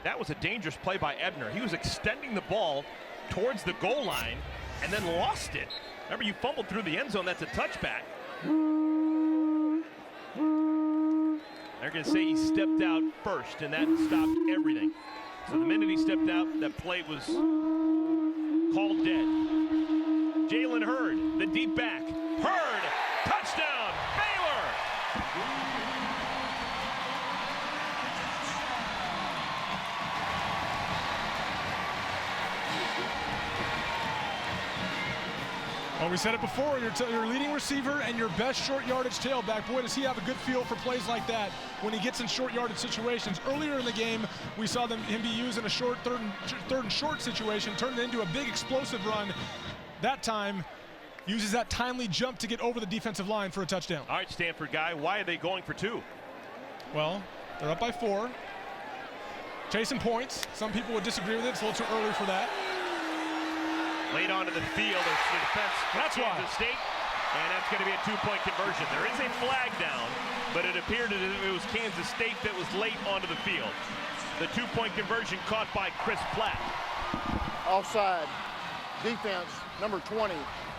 That was a dangerous play by Ebner. He was extending the ball towards the goal line and then lost it. Remember, you fumbled through the end zone. That's a touchback. They're going to say he stepped out first, and that stopped everything. So the minute he stepped out, that play was called dead. Jalen Hurd, the deep back. Hurd, touchdown, Baylor! Well, we said it before, your leading receiver and your best short yardage tailback, boy, does he have a good feel for plays like that when he gets in short yardage situations. Earlier in the game, we saw him be used in a short third and short situation, turned it into a big explosive run. That time, uses that timely jump to get over the defensive line for a touchdown. All right, Stanford guy, why are they going for 2? Well, they're up by 4. Chasing points. Some people would disagree with it. It's a little too early for that. Late onto the field, it's the defense from Kansas State, and that's going to be a 2-point conversion. There is a flag down, but it appeared as if it was Kansas State that was late onto the field. The 2-point conversion caught by Chris Platt. Offside. Defense, number 20.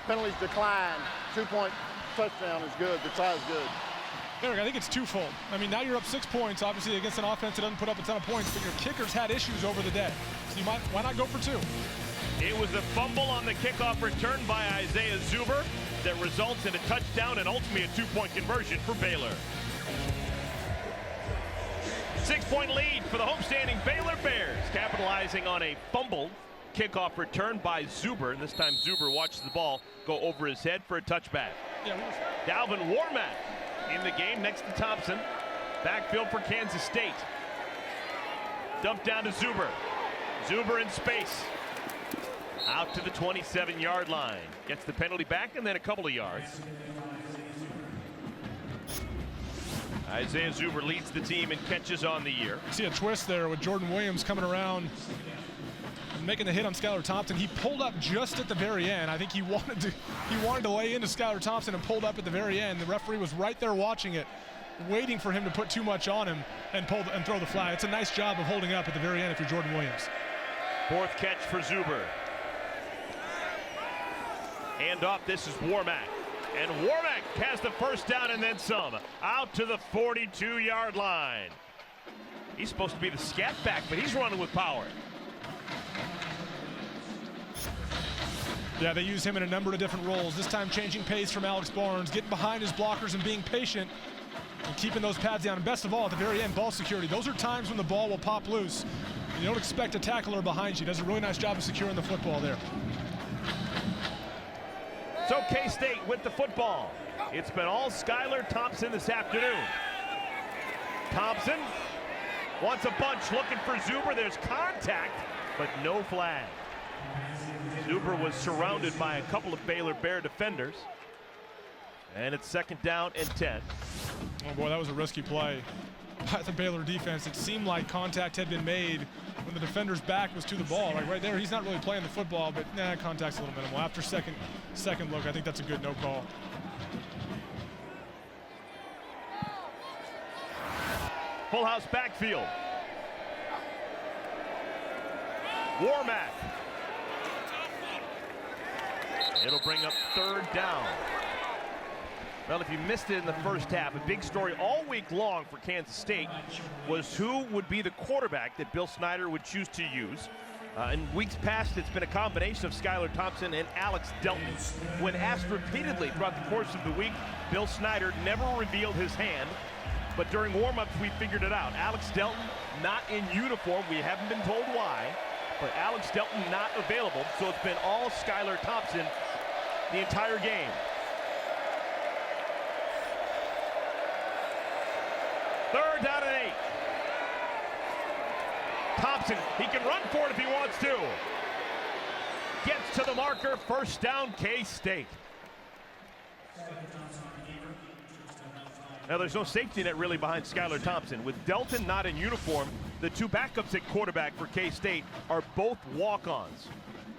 Penalties decline. 2-point touchdown is good. The tie is good. Eric, I think it's twofold. I mean, now you're up 6 points, obviously, against an offense that doesn't put up a ton of points, but your kickers had issues over the day. So why not go for 2? It was a fumble on the kickoff return by Isaiah Zuber that results in a touchdown and ultimately a 2-point conversion for Baylor. 6-point lead for the homestanding Baylor Bears, capitalizing on a fumble kickoff return by Zuber. And this time Zuber watches the ball go over his head for a touchback. Dalvin Warmack in the game next to Thompson. Backfield for Kansas State. Dumped down to Zuber. Zuber in space. Out to the 27-yard line. Gets the penalty back and then a couple of yards. Isaiah Zuber leads the team in catches on the year. See a twist there with Jordan Williams coming around and making the hit on Skylar Thompson. He pulled up just at the very end. I think he wanted to lay into Skylar Thompson and pulled up at the very end. The referee was right there watching it, waiting for him to put too much on him and throw the flag. It's a nice job of holding up at the very end if you're Jordan Williams. 4th catch for Zuber. Hand off, this is Warmack. And Warmack has the first down and then some. Out to the 42-yard line. He's supposed to be the scat back, but he's running with power. Yeah, they use him in a number of different roles. This time changing pace from Alex Barnes, getting behind his blockers and being patient and keeping those pads down. And best of all, at the very end, ball security. Those are times when the ball will pop loose. And you don't expect a tackler behind you. Does a really nice job of securing the football there. So K-State with the football. It's been all Skylar Thompson this afternoon. Thompson wants a bunch, looking for Zuber. There's contact, but no flag. Zuber was surrounded by a couple of Baylor Bear defenders. And it's 2nd down and 10. Oh boy, that was a risky play by the Baylor defense. It seemed like contact had been made when the defender's back was to the ball. Like right there, he's not really playing the football, but contact's a little minimal. After second look, I think that's a good no call. Full house backfield. Warmack. It'll bring up 3rd down. Well, if you missed it in the first half, a big story all week long for Kansas State was who would be the quarterback that Bill Snyder would choose to use. In weeks past, it's been a combination of Skylar Thompson and Alex Delton. When asked repeatedly throughout the course of the week, Bill Snyder never revealed his hand. But during warm-ups, we figured it out. Alex Delton not in uniform. We haven't been told why. But Alex Delton not available. So it's been all Skylar Thompson the entire game. 3rd down and 8. Thompson, he can run for it if he wants to. Gets to the marker, 1st down, K-State. Now there's no safety net really behind Skylar Thompson. With Delton not in uniform, the 2 backups at quarterback for K-State are both walk-ons.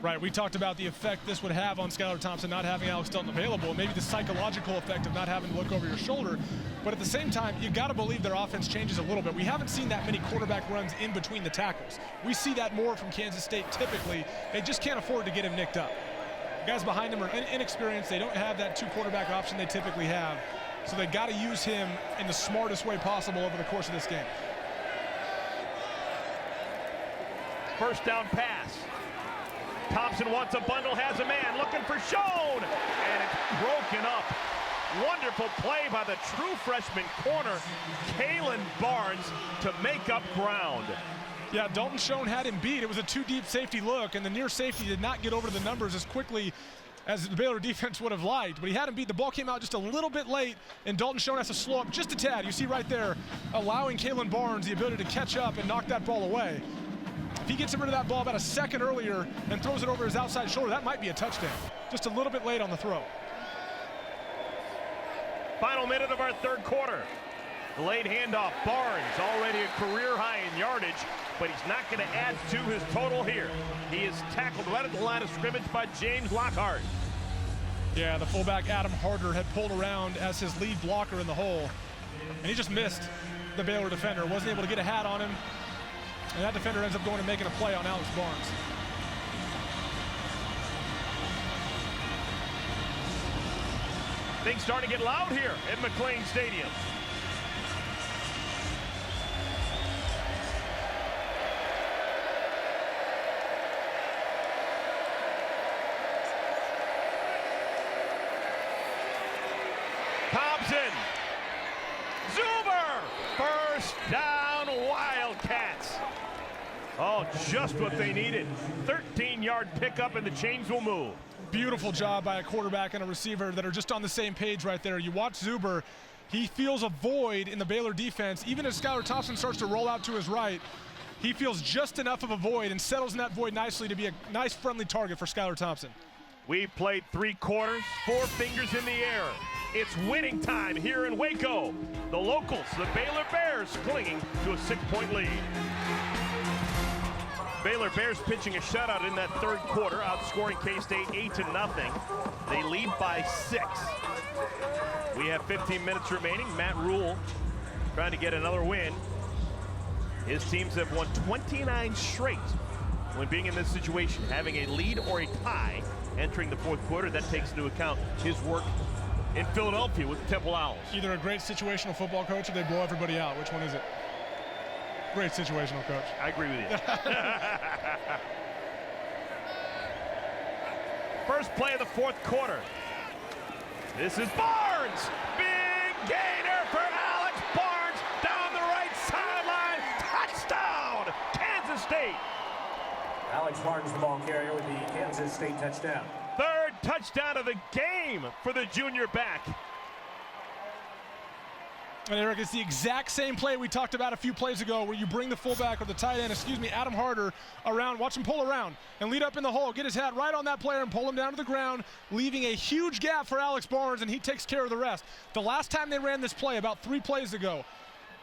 Right, we talked about the effect this would have on Skylar Thompson not having Alex Delton available, and maybe the psychological effect of not having to look over your shoulder. But at the same time, you got to believe their offense changes a little bit. We haven't seen that many quarterback runs in between the tackles. We see that more from Kansas State typically. They just can't afford to get him nicked up. The guys behind him are inexperienced. They don't have that 2 quarterback option they typically have. So they got to use him in the smartest way possible over the course of this game. 1st down pass. Thompson wants a bundle, has a man looking for Schoen, and it's broken up. Wonderful play by the true freshman corner, Kalen Barnes, to make up ground. Yeah, Dalton Schoen had him beat. It was a 2 deep safety look, and the near safety did not get over to the numbers as quickly as the Baylor defense would have liked, but he had him beat. The ball came out just a little bit late, and Dalton Schoen has to slow up just a tad. You see right there, allowing Kalen Barnes the ability to catch up and knock that ball away. If he gets rid of that ball about a second earlier and throws it over his outside shoulder, that might be a touchdown. Just a little bit late on the throw. Final minute of our third quarter. Delayed handoff. Barnes already a career high in yardage, but he's not going to add to his total here. He is tackled right at the line of scrimmage by James Lockhart. Yeah, the fullback Adam Harder had pulled around as his lead blocker in the hole, and he just missed the Baylor defender. Wasn't able to get a hat on him, and that defender ends up going and making a play on Alex Barnes. Things starting to get loud here at McLean Stadium. Thompson, Zuber, first down Wildcats. Oh, just what they needed. 13-yard pickup and the chains will move. Beautiful job by a quarterback and a receiver that are just on the same page right there. You watch Zuber, he feels a void in the Baylor defense. Even as Skylar Thompson starts to roll out to his right, he feels just enough of a void and settles in that void nicely to be a nice friendly target for Skylar Thompson. We've played 3 quarters, 4 fingers in the air. It's winning time here in Waco. The locals, the Baylor Bears, clinging to a 6-point lead. Baylor Bears pitching a shutout in that third quarter, outscoring K-State 8-0. They lead by 6. We have 15 minutes remaining. Matt Rule trying to get another win. His teams have won 29 straight when being in this situation, having a lead or a tie entering the fourth quarter. That takes into account his work in Philadelphia with the Temple Owls. Either a great situational football coach or they blow everybody out. Which one is it? Great situational coach. I agree with you. First play of the fourth quarter. This is Barnes. Big gainer for Alex Barnes down the right sideline. Touchdown, Kansas State. Alex Barnes, the ball carrier with the Kansas State touchdown. Third touchdown of the game for the junior back. And Eric, it's the exact same play we talked about a few plays ago where you bring the fullback or the tight end, Adam Harder, around, watch him pull around and lead up in the hole, get his hat right on that player and pull him down to the ground, leaving a huge gap for Alex Barnes, and he takes care of the rest. The last time they ran this play, about 3 plays ago,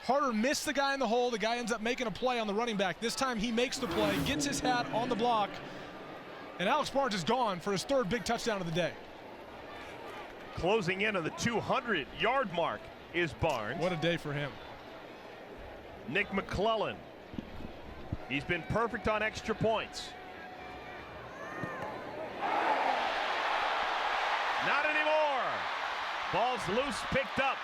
Harder missed the guy in the hole. The guy ends up making a play on the running back. This time he makes the play, gets his hat on the block, and Alex Barnes is gone for his 3rd big touchdown of the day. Closing in on the 200-yard mark is Barnes. What a day for him. Nick McClellan. He's been perfect on extra points. Not anymore. Ball's loose, picked up.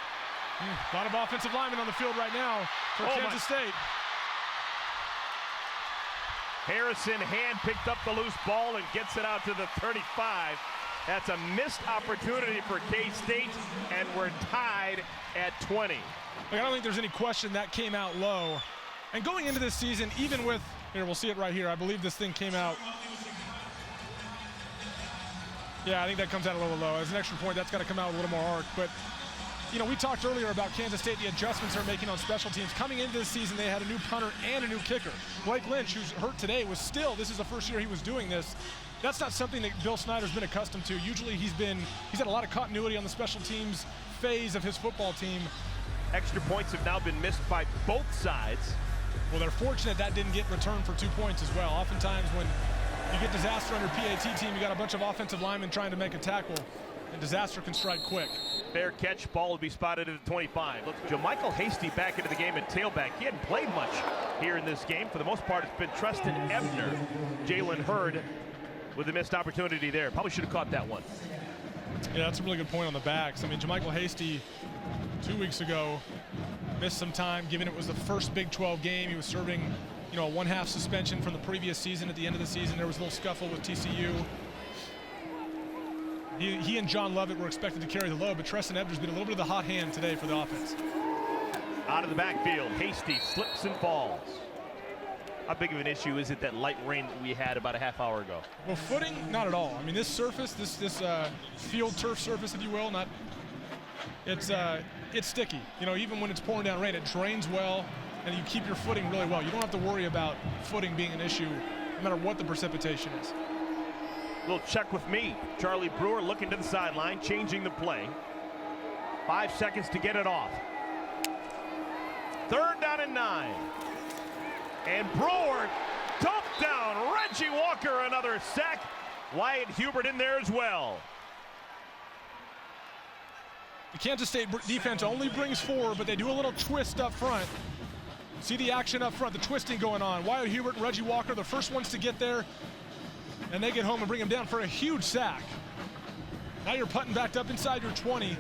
A lot of offensive linemen on the field right now for Kansas State. Harrison hand picked up the loose ball and gets it out to the 35. That's a missed opportunity for K-State, and we're tied at 20. I don't think there's any question that came out low. And going into this season, even with, here, we'll see it right here. I believe this thing came out. Yeah, I think that comes out a little low. As an extra point, that's got to come out a little more arc. But, you know, we talked earlier about Kansas State, the adjustments they're making on special teams. Coming into this season, they had a new punter and a new kicker. Blake Lynch, who's hurt today, was still, this is the first year he was doing this. That's not something that Bill Snyder's been accustomed to. Usually he's had a lot of continuity on the special teams phase of his football team. Extra points have now been missed by both sides. Well, they're fortunate that didn't get returned for 2 points as well. Oftentimes when you get disaster under PAT team, you got a bunch of offensive linemen trying to make a tackle, and disaster can strike quick. Fair catch, ball will be spotted at the 25. Look, JaMychal Hasty back into the game at tailback. He hadn't played much here in this game. For the most part, it's been Treston Ebner. Jalen Hurd with a missed opportunity there. Probably should have caught that one. Yeah, that's a really good point on the backs. I mean, JaMychal Hasty 2 weeks ago missed some time, given it was the first Big 12 game. He was serving, you know, a 1/2 suspension from the previous season. At the end of the season, there was a little scuffle with TCU. He and John Lovett were expected to carry the load, but Treston Ebner's been a little bit of the hot hand today for the offense. Out of the backfield, Hasty slips and falls. How big of an issue is it that light rain that we had about a half hour ago? Well, footing, not at all. I mean, this surface, this field turf surface, if you will, it's sticky. You know, even when it's pouring down rain, it drains well, and you keep your footing really well. You don't have to worry about footing being an issue, no matter what the precipitation is. Little check with me. Charlie Brewer looking to the sideline, changing the play. 5 seconds to get it off. 3rd down and 9. And Brewer dumped down. Reggie Walker, another sack. Wyatt Hubert in there as well. The Kansas State defense only brings 4, but they do a little twist up front. See the action up front, the twisting going on. Wyatt Hubert and Reggie Walker, the first ones to get there, and they get home and bring him down for a huge sack. Now you're putting back up inside your 20,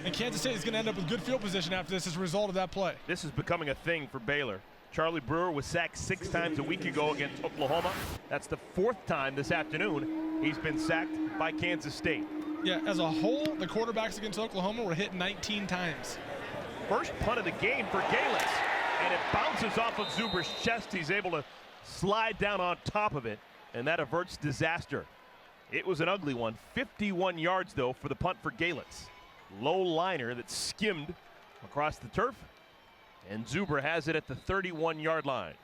and Kansas State is going to end up with good field position after this as a result of that play. This is becoming a thing for Baylor. Charlie Brewer was sacked 6 times a week ago against Oklahoma. That's the 4th time this afternoon he's been sacked by Kansas State. Yeah, as a whole, the quarterbacks against Oklahoma were hit 19 times. First punt of the game for Galus, and it bounces off of Zuber's chest. He's able to slide down on top of it, and that averts disaster. It was an ugly one. 51 yards, though, for the punt for Galus. Low liner that skimmed across the turf, and Zuber has it at the 31-yard line.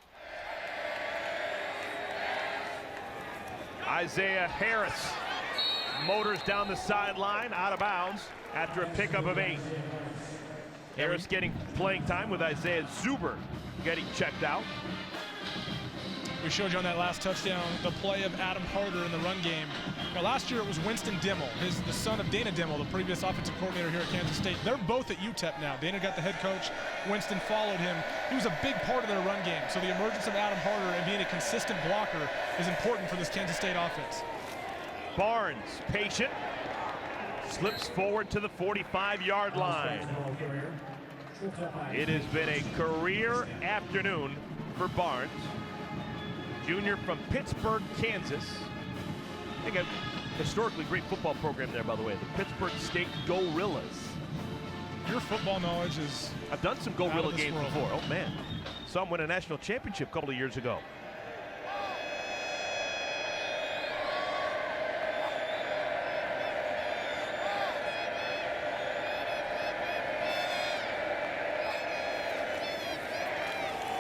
Isaiah Harris motors down the sideline, out of bounds after a pickup of 8. Harris getting playing time with Isaiah Zuber getting checked out. We showed you on that last touchdown the play of Adam Harder in the run game. Now, last year it was Winston Dimmel, the son of Dana Dimmel, the previous offensive coordinator here at Kansas State. They're both at UTEP now. Dana got the head coach. Winston followed him. He was a big part of their run game. So the emergence of Adam Harder and being a consistent blocker is important for this Kansas State offense. Barnes, patient, slips forward to the 45-yard line. It has been a career afternoon for Barnes. Junior from Pittsburgh, Kansas. They got a historically great football program there, by the way. The Pittsburgh State Gorillas. Your football knowledge is I've done some Gorilla games before. Oh, man. Saw them win a national championship a couple of years ago.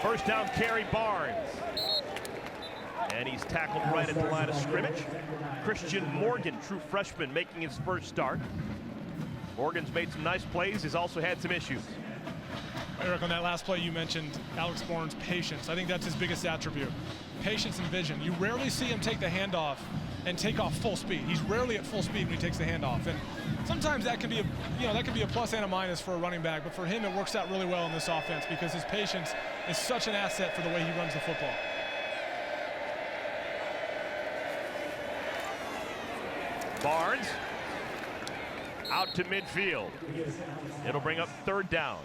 First down carry, Barnes. And he's tackled right at the line of scrimmage. Christian Morgan, true freshman, making his first start. Morgan's made some nice plays. He's also had some issues. Eric, on that last play you mentioned Alex Barnes' patience. I think that's his biggest attribute. Patience and vision. You rarely see him take the handoff and take off full speed. He's rarely at full speed when he takes the handoff. And sometimes that can be a plus and a minus for a running back, but for him it works out really well in this offense because his patience is such an asset for the way he runs the football. Barnes out to midfield. It'll bring up 3rd down.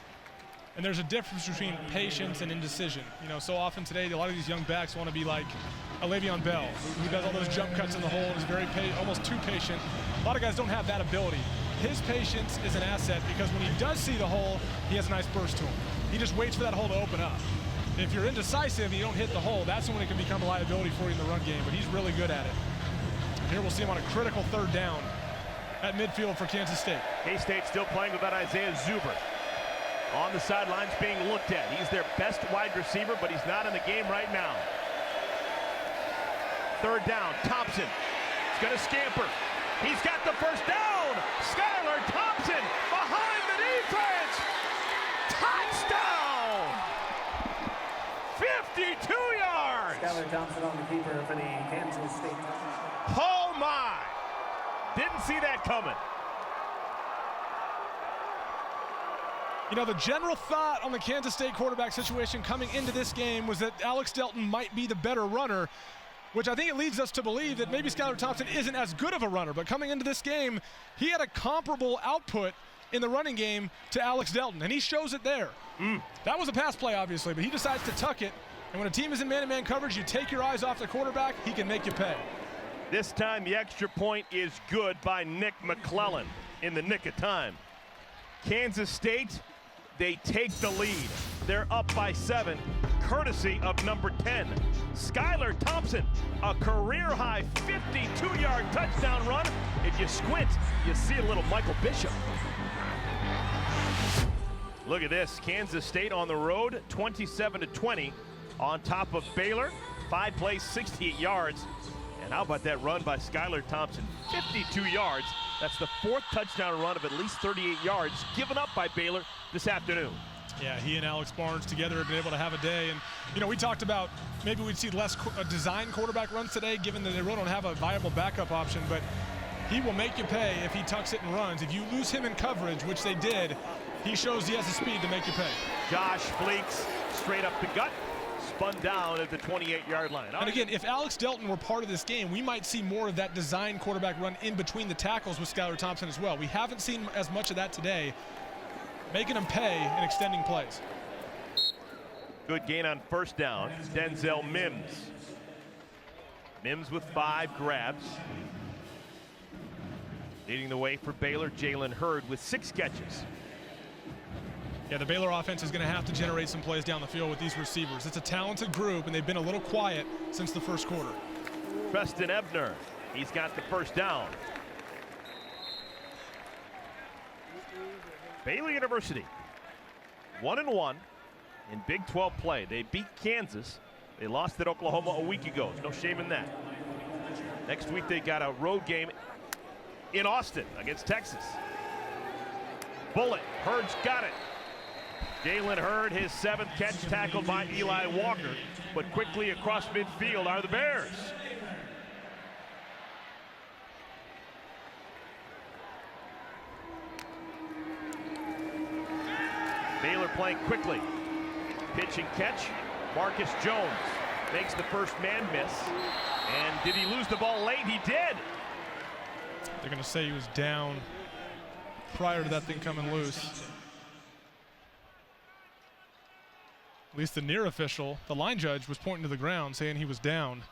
And there's a difference between patience and indecision. You know, so often today, a lot of these young backs want to be like a Le'Veon Bell, who does all those jump cuts in the hole and is very almost too patient. A lot of guys don't have that ability. His patience is an asset because when he does see the hole, he has a nice burst to him. He just waits for that hole to open up. If you're indecisive and you don't hit the hole, that's when it can become a liability for you in the run game, but he's really good at it. Here we'll see him on a critical 3rd down at midfield for Kansas State. K-State still playing without Isaiah Zuber. On the sidelines being looked at. He's their best wide receiver, but he's not in the game right now. 3rd down, Thompson. He's going to scamper. He's got the first down. Skylar Thompson behind the defense. Touchdown! 52 yards. Skylar Thompson on the keeper for the Kansas State. Oh my! Didn't see that coming. You know, the general thought on the Kansas State quarterback situation coming into this game was that Alex Delton might be the better runner, which I think it leads us to believe that maybe Skylar Thompson isn't as good of a runner. But coming into this game, he had a comparable output in the running game to Alex Delton, and he shows it there. That was a pass play, obviously, but he decides to tuck it. And when a team is in man-to-man coverage, you take your eyes off the quarterback, he can make you pay. This time, the extra point is good by Nick McClellan in the nick of time. Kansas State, they take the lead. They're up by 7 courtesy of number 10, Skylar Thompson. A career-high 52-yard touchdown run. If you squint, you see a little Michael Bishop. Look at this, Kansas State on the road, 27-20 on top of Baylor. 5 plays, 68 yards. And how about that run by Skylar Thompson? 52 yards. That's the 4th touchdown run of at least 38 yards given up by Baylor this afternoon. Yeah, he and Alex Barnes together have been able to have a day. And, you know, we talked about maybe we'd see less design quarterback runs today, given that they really don't have a viable backup option. But he will make you pay if he tucks it and runs. If you lose him in coverage, which they did, he shows he has the speed to make you pay. Josh Fleeks straight up the gut, spun down at the 28-yard line. And again, if Alex Delton were part of this game, we might see more of that design quarterback run in between the tackles with Skylar Thompson as well. We haven't seen as much of that today, making him pay and extending plays. Good gain on first down, Denzel Mims. Mims with 5 grabs. Leading the way for Baylor, Jalen Hurd with 6 catches. Yeah, the Baylor offense is going to have to generate some plays down the field with these receivers. It's a talented group, and they've been a little quiet since the first quarter. Preston Ebner, he's got the first down. Baylor University, 1-1 in Big 12 play. They beat Kansas. They lost at Oklahoma a week ago. There's no shame in that. Next week they got a road game in Austin against Texas. Bullet, Hurd's got it. Jalen Hurd, his 7th catch, tackled by Eli Walker, but quickly across midfield are the Bears. Baylor playing quickly. Pitch and catch. Marcus Jones makes the first man miss. And did he lose the ball late? He did. They're going to say he was down prior to that thing coming loose. At least the near official, the line judge, was pointing to the ground saying he was down.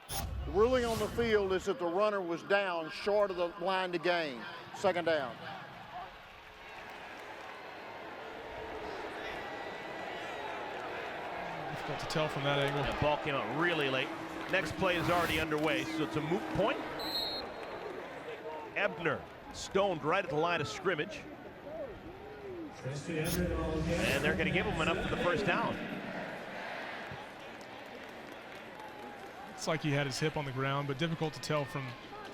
The ruling on the field is that the runner was down short of the line to gain. 2nd down. Difficult to tell from that angle. That ball came out really late. Next play is already underway, so it's a moot point. Ebner stoned right at the line of scrimmage. And they're going to give him enough for the first down. It's like he had his hip on the ground, but difficult to tell from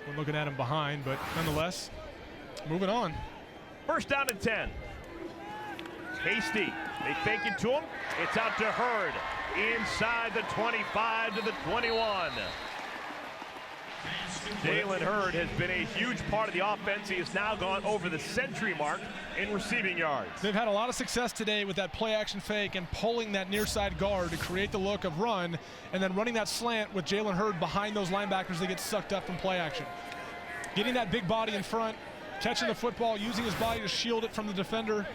when looking at him behind. But nonetheless, moving on. First down and 10. Hasty, they fake it to him. It's out to Hurd. Inside the 25 to the 21. Jalen Hurd has been a huge part of the offense. He has now gone over the century mark in receiving yards. They've had a lot of success today with that play action fake and pulling that near side guard to create the look of run, and then running that slant with Jalen Hurd behind those linebackers that get sucked up from play action. Getting that big body in front, catching the football, using his body to shield it from the defender.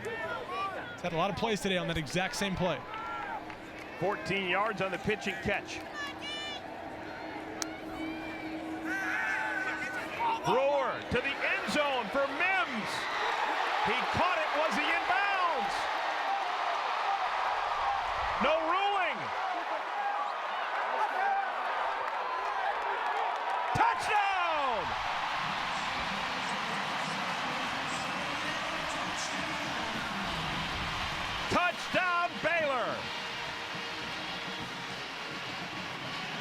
He's had a lot of plays today on that exact same play. 14 yards on the pitch and catch. Brewer to the end zone for Mims. He caught it. Was he in bounds? No ruling. Touchdown! Touchdown, Baylor.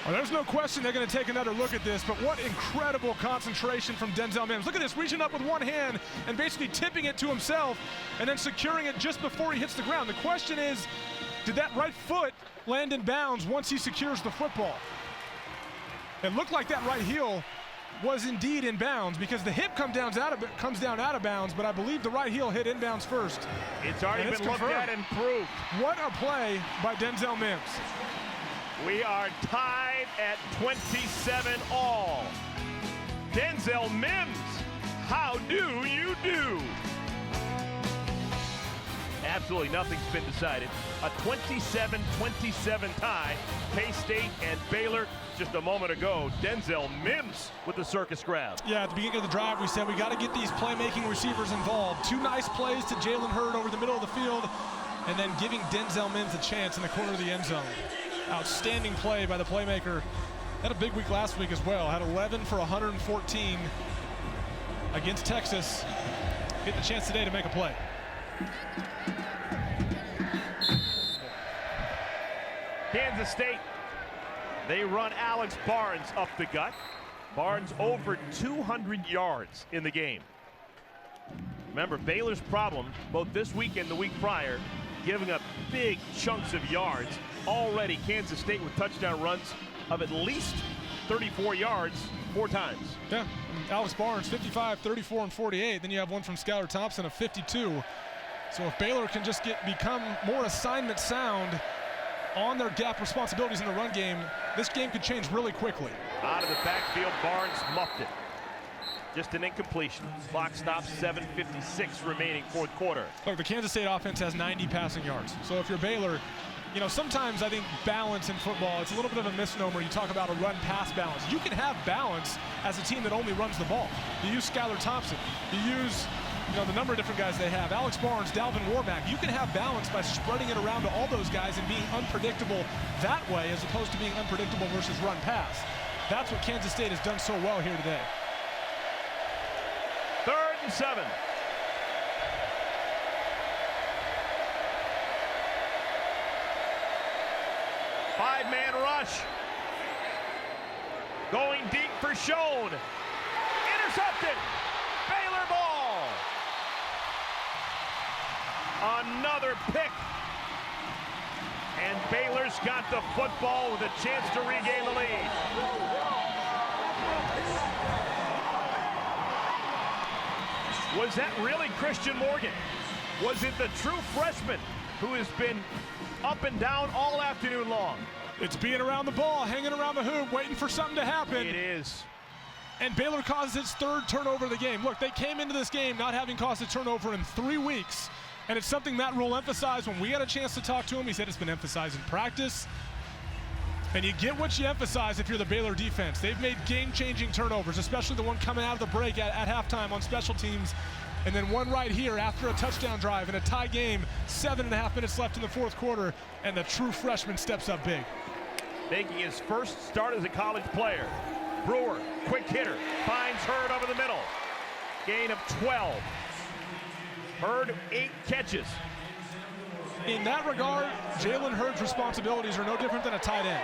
Well, there's no question they're going to take another look at this, but what incredible concentration from Denzel Mims. Look at this, reaching up with one hand and basically tipping it to himself and then securing it just before he hits the ground. The question is, did that right foot land in bounds once he secures the football? It looked like that right heel was indeed in bounds because the hip comes down out of bounds, but I believe the right heel hit inbounds first. It's already been looked at and proved. What a play by Denzel Mims. We are tied at 27 all. Denzel Mims, how do you do? Absolutely nothing's been decided. A 27-27 tie. K-State and Baylor just a moment ago. Denzel Mims with the circus grab. Yeah, at the beginning of the drive, we said we got to get these playmaking receivers involved. 2 nice plays to Jalen Hurd over the middle of the field. and then giving Denzel Mims a chance in the corner of the end zone. Outstanding play by the playmaker. Had a big week last week as well. Had 11 for 114 against Texas. Get the chance today to make a play. Kansas State, they run Alex Barnes up the gut. Barnes over 200 yards in the game. Remember, Baylor's problem, both this week and the week prior, giving up big chunks of yards. Already Kansas State with touchdown runs of at least 34 yards 4 times. Yeah, Alex Barnes, 55, 34, and 48. Then you have one from Skylar Thompson of 52. So if Baylor can just become more assignment sound on their gap responsibilities in the run game, this game could change really quickly. Out of the backfield, Barnes muffed it. Just an incompletion. Clock stops, 7:56 remaining, fourth quarter. Look, the Kansas State offense has 90 passing yards. So if you're Baylor, you know, sometimes I think balance in football, it's a little bit of a misnomer. You talk about a run-pass balance. You can have balance as a team that only runs the ball. You use Skylar Thompson. You use, you know, the number of different guys they have. Alex Barnes, Dalvin Warback. You can have balance by spreading it around to all those guys and being unpredictable that way as opposed to being unpredictable versus run-pass. That's what Kansas State has done so well here today. 3rd and 7. Five-man rush. Going deep for Schoen. Intercepted. Baylor ball. Another pick. And Baylor's got the football with a chance to regain the lead. Was that really Christian Morgan? Was it the true freshman who has been up and down all afternoon long? It's being around the ball, hanging around the hoop, waiting for something to happen. It is. And Baylor causes its 3rd turnover of the game. Look, they came into this game not having caused a turnover in 3 weeks. And it's something Matt Rule emphasized when we had a chance to talk to him. He said it's been emphasized in practice. And you get what you emphasize if you're the Baylor defense. They've made game-changing turnovers, especially the one coming out of the break at halftime on special teams. And then one right here after a touchdown drive in a tie game, 7.5 minutes left in the 4th quarter, and the true freshman steps up big. Making his first start as a college player. Brewer, quick hitter, finds Hurd over the middle. Gain of 12. Hurd, 8 catches. In that regard, Jalen Hurd's responsibilities are no different than a tight end.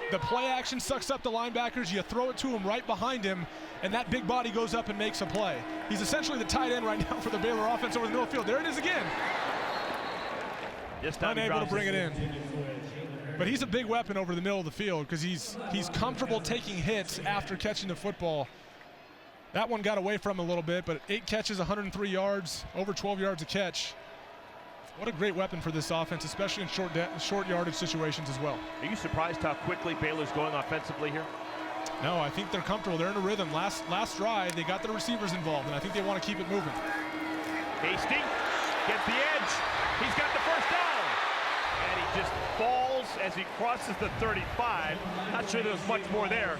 The play action sucks up the linebackers, you throw it to him right behind him, and that big body goes up and makes a play. He's essentially the tight end right now for the Baylor offense over the middle of the field. There it is again. This time unable to bring it in. But he's a big weapon over the middle of the field because he's comfortable taking hits after catching the football. That one got away from him a little bit, but 8 catches, 103 yards, over 12 yards a catch. What a great weapon for this offense, especially in short yardage situations as well. Are you surprised how quickly Baylor's going offensively here? No, I think they're comfortable. They're in a rhythm. Last drive, they got the receivers involved, and I think they want to keep it moving. Hasty gets the edge. He's got the first down. And he just falls as he crosses the 35. Not sure there was much more there.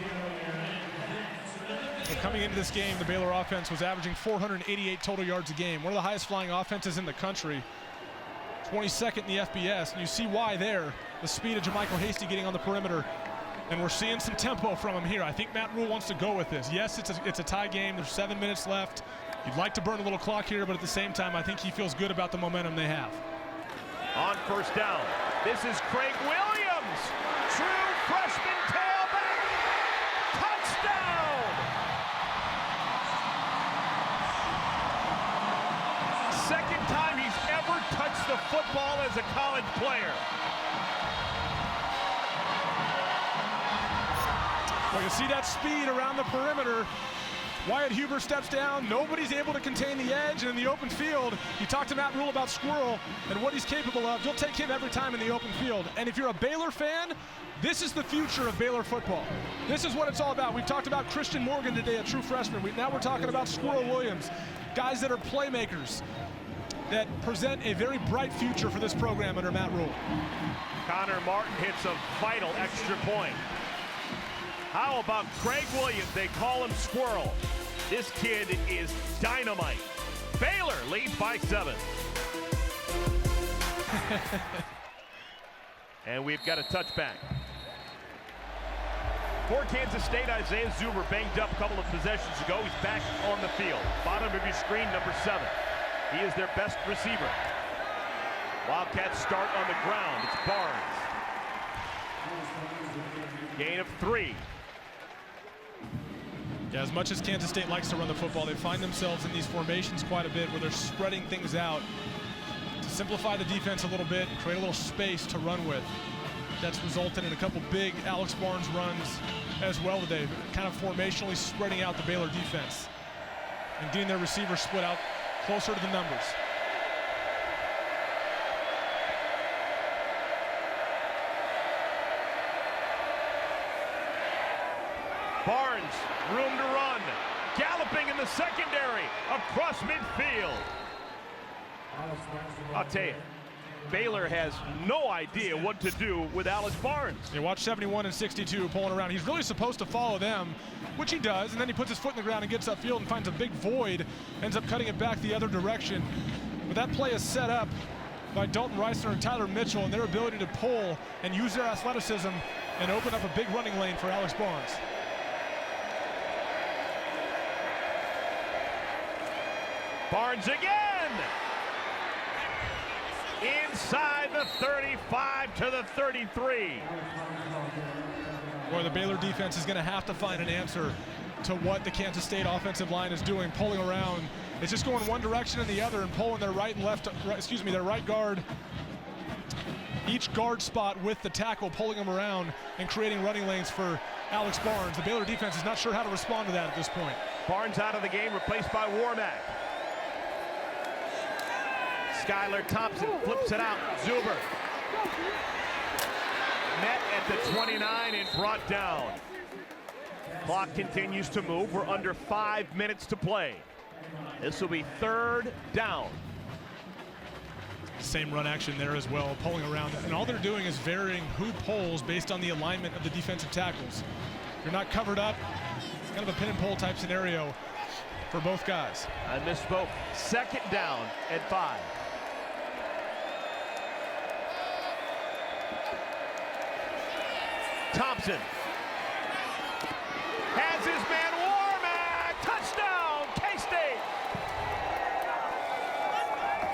So coming into this game, the Baylor offense was averaging 488 total yards a game. One of the highest flying offenses in the country. 22nd in the FBS, and you see why there. The speed of JaMychal Hasty getting on the perimeter, and we're seeing some tempo from him here. I think Matt Rule wants to go with this. Yes, it's a tie game. There's 7 minutes left. You'd like to burn a little clock here, but at the same time, I think he feels good about the momentum they have. On first down, this is Craig Williams, true freshman tailback, touchdown! Second time he's ever touched the football as a college player. Well, you see that speed around the perimeter. Wyatt Huber steps down. Nobody's able to contain the edge, and in the open field, you talk to Matt Rule about Squirrel and what he's capable of. You'll take him every time in the open field. And if you're a Baylor fan, this is the future of Baylor football. This is what it's all about. We've talked about Christian Morgan today, a true freshman. Now we're talking about Squirrel Williams, guys that are playmakers that present a very bright future for this program under Matt Rule. Connor Martin hits a vital extra point. How about Craig Williams? They call him Squirrel. This kid is dynamite. Baylor leads by 7. And we've got a touchback. For Kansas State, Isaiah Zuber banged up a couple of possessions ago. He's back on the field. Bottom of your screen, number 7. He is their best receiver. Wildcats start on the ground. It's Barnes. Gain of 3. Yeah, as much as Kansas State likes to run the football, they find themselves in these formations quite a bit where they're spreading things out to simplify the defense a little bit, create a little space to run with. That's resulted in a couple big Alex Barnes runs as well today, kind of formationally spreading out the Baylor defense and getting their receivers split out closer to the numbers. Barnes, room to run, galloping in the secondary, across midfield. I'll tell you, Baylor has no idea what to do with Alex Barnes. You watch 71 and 62 pulling around. He's really supposed to follow them, which he does, and then he puts his foot in the ground and gets upfield and finds a big void, ends up cutting it back the other direction. But that play is set up by Dalton Reisner and Tyler Mitchell and their ability to pull and use their athleticism and open up a big running lane for Alex Barnes. Barnes again! Inside the 35 to the 33. Boy, the Baylor defense is going to have to find an answer to what the Kansas State offensive line is doing, pulling around. It's just going one direction and the other and pulling their right and left, their right guard, each guard spot with the tackle, pulling them around and creating running lanes for Alex Barnes. The Baylor defense is not sure how to respond to that at this point. Barnes out of the game, replaced by Warmack. Skylar Thompson flips it out. Zuber. Met at the 29 and brought down. Clock continues to move. We're under 5 minutes to play. This will be 3rd down. Same run action there as well, pulling around. And all they're doing is varying who pulls based on the alignment of the defensive tackles. If you're not covered up, it's kind of a pin and pull type scenario for both guys. I misspoke. 2nd down at 5. Thompson has his man Warmack. Touchdown, K-State.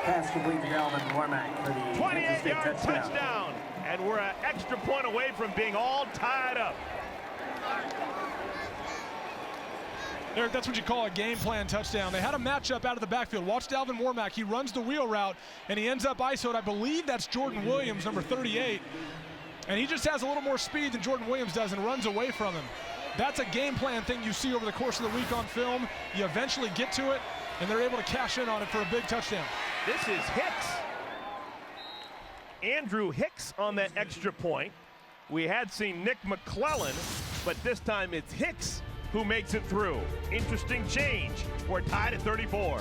Pass complete to Alvin Warmack for the 28-yard touchdown. And we're an extra point away from being all tied up. Eric, that's what you call a game plan touchdown. They had a matchup out of the backfield. Watch Dalvin Warmack. He runs the wheel route, and he ends up ISO'd. I believe that's Jordan Williams, number 38. And he just has a little more speed than Jordan Williams does and runs away from him. That's a game plan thing you see over the course of the week on film. You eventually get to it, and they're able to cash in on it for a big touchdown. This is Hicks. Andrew Hicks on that extra point. We had seen Nick McClellan, but this time it's Hicks who makes it through. Interesting change. We're tied at 34.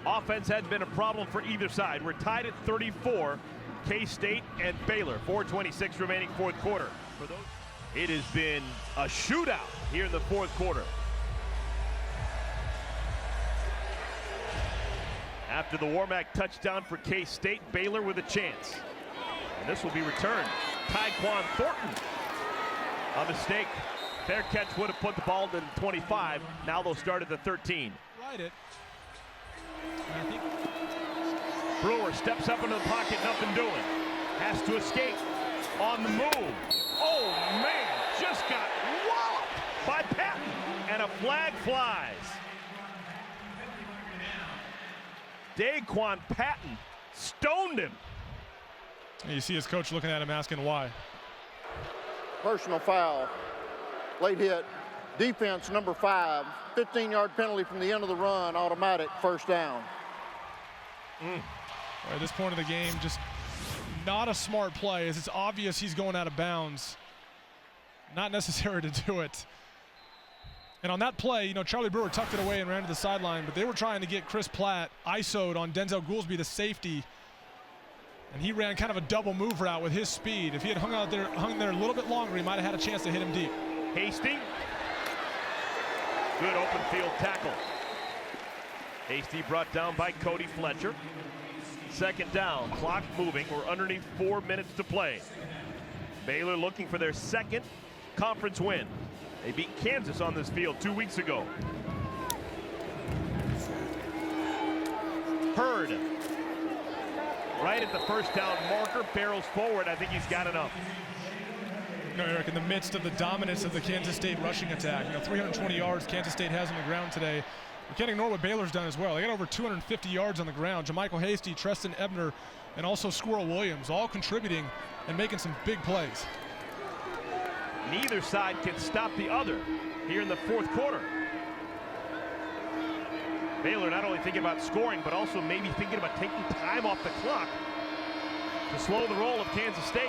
Offense had been a problem for either side. We're tied at 34. K-State and Baylor. 4:26 remaining 4th quarter. For those, it has been a shootout here in the 4th quarter. After the Warmack touchdown for K-State, Baylor with a chance. And this will be returned. Tyquan Thornton. A mistake. Fair catch would have put the ball to the 25. Now they'll start at the 13. Right it. Brewer steps up into the pocket, nothing doing. Has to escape on the move. Oh man, just got walloped by Patton, and a flag flies. Daquan Patton stoned him. And you see his coach looking at him asking why. Personal foul, late hit, defense number 5, 15-yard penalty from the end of the run, automatic 1st down. At this point of the game, just not a smart play, as it's obvious he's going out of bounds. Not necessary to do it. And on that play, you know, Charlie Brewer tucked it away and ran to the sideline, but they were trying to get Chris Platt ISO'd on Denzel Goolsby, the safety. And he ran kind of a double move route with his speed. If he had hung there a little bit longer, he might have had a chance to hit him deep. Hasty. Good open field tackle. Hasty brought down by Cody Fletcher. Second down, clock moving. We're underneath 4 minutes to play. Baylor looking for their second conference win. They beat Kansas on this field 2 weeks ago. Hurd, right at the first down marker, barrels forward. I think he's got enough. No, Eric, in the midst of the dominance of the Kansas State rushing attack, 320 yards Kansas State has on the ground today. We can't ignore what Baylor's done as well. They got over 250 yards on the ground. JaMychal Hasty, Treston Ebner, and also Squirrel Williams all contributing and making some big plays. Neither side can stop the other here in the fourth quarter. Baylor not only thinking about scoring, but also maybe thinking about taking time off the clock to slow the roll of Kansas State.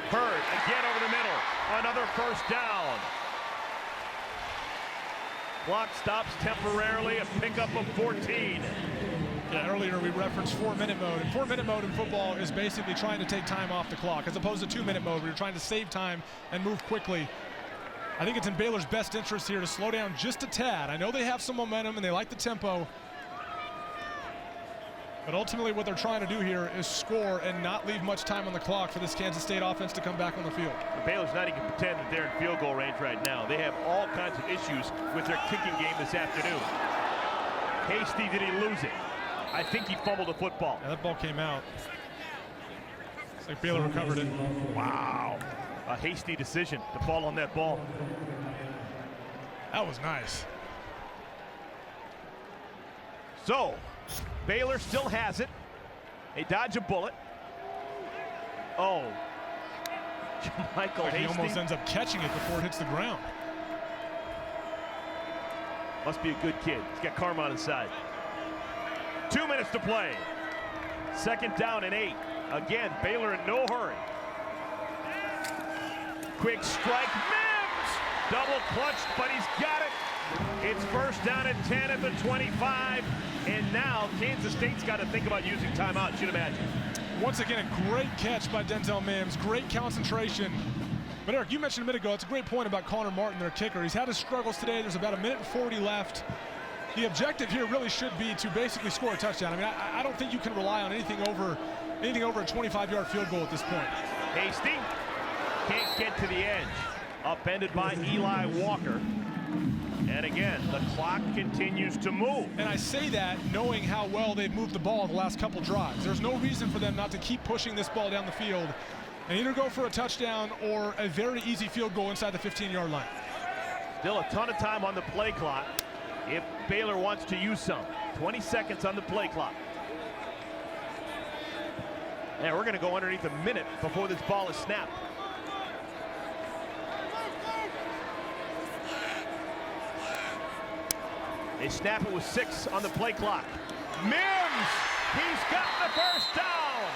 Hurd again over the middle. Another first down. Clock stops temporarily, a pickup of 14. Yeah, earlier we referenced 4-minute mode. And 4-minute mode in football is basically trying to take time off the clock, as opposed to 2-minute mode where you're trying to save time and move quickly. I think it's in Baylor's best interest here to slow down just a tad. I know they have some momentum and they like the tempo, but ultimately what they're trying to do here is score and not leave much time on the clock for this Kansas State offense to come back on the field. Baylor's not even pretend that they're in field goal range right now. They have all kinds of issues with their kicking game this afternoon. Hasty, did he lose it? I think he fumbled the football. Yeah, that ball came out. It's like Baylor recovered it. Wow. A hasty decision to fall on that ball. That was nice. So, Baylor still has it. They dodge a bullet. Oh. JaMychal Hasty. He almost ends up catching it before it hits the ground. Must be a good kid. He's got karma on his side. 2 minutes to play. Second down and 8. Again, Baylor in no hurry. Quick strike. Mims! Double clutched, but he's got it. It's first down and 10 at the 25. And now Kansas State's got to think about using timeout, you'd imagine. Once again, a great catch by Denzel Mims. Great concentration. But Eric, you mentioned a minute ago, it's a great point about Connor Martin, their kicker. He's had his struggles today. There's about 1:40 left. The objective here really should be to basically score a touchdown. I mean, I don't think you can rely on anything over a 25-yard field goal at this point. Hasty can't get to the edge. Upended by Eli Walker. And again, the clock continues to move. And I say that knowing how well they've moved the ball the last couple drives. There's no reason for them not to keep pushing this ball down the field and either go for a touchdown or a very easy field goal inside the 15-yard line. Still a ton of time on the play clock if Baylor wants to use some. 20 seconds on the play clock. And we're going to go underneath a minute before this ball is snapped. They snap it with 6 on the play clock. Mims! He's got the first down!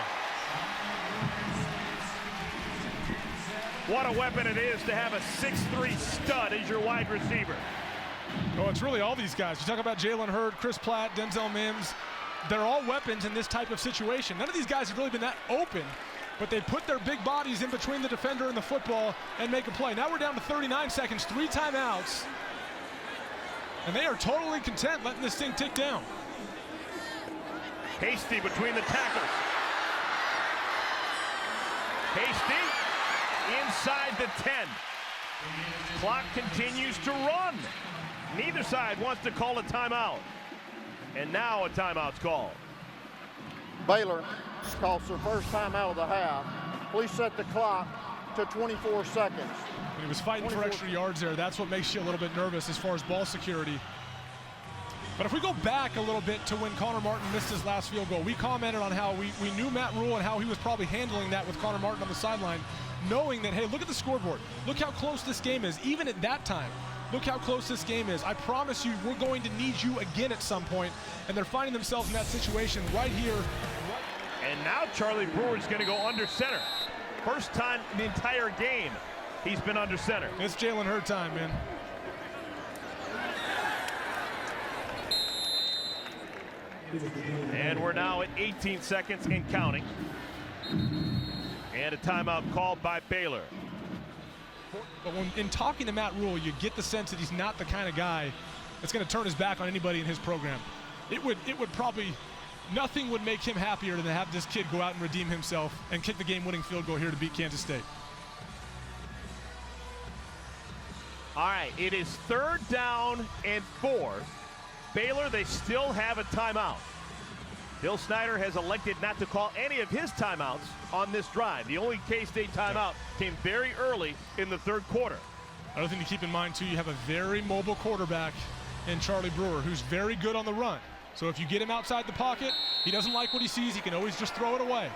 What a weapon it is to have a 6'3" stud as your wide receiver. Oh, it's really all these guys. You talk about Jalen Hurd, Chris Platt, Denzel Mims. They're all weapons in this type of situation. None of these guys have really been that open, but they put their big bodies in between the defender and the football and make a play. Now we're down to 39 seconds, 3 timeouts. And they are totally content letting this thing tick down. Hasty between the tackles. Hasty inside the 10. Clock continues to run. Neither side wants to call a timeout. And now a timeout's called. Baylor calls their first timeout of the half. Please set the clock to 24 seconds. When he was fighting for extra yards there, that's what makes you a little bit nervous as far as ball security. But if we go back a little bit to when Connor Martin missed his last field goal, we commented on how we knew Matt Rule and how he was probably handling that with Connor Martin on the sideline, knowing that, hey, look at the scoreboard. Look how close this game is. Even at that time, look how close this game is. I promise you, we're going to need you again at some point. And they're finding themselves in that situation right here. And now Charlie Brewer is going to go under center. First time in the entire game he's been under center. It's Jalen Hurd time, man. And we're now at 18 seconds and counting. And a timeout called by Baylor. But when in talking to Matt Rule, you get the sense that he's not the kind of guy that's going to turn his back on anybody in his program. It would probably, nothing would make him happier than to have this kid go out and redeem himself and kick the game-winning field goal here to beat Kansas State. All right, it is 3rd down and 4. Baylor, they still have a timeout. Bill Snyder has elected not to call any of his timeouts on this drive. The only K-State timeout came very early in the 3rd quarter. Another thing to keep in mind, too, you have a very mobile quarterback in Charlie Brewer, who's very good on the run. So if you get him outside the pocket, he doesn't like what he sees, he can always just throw it away.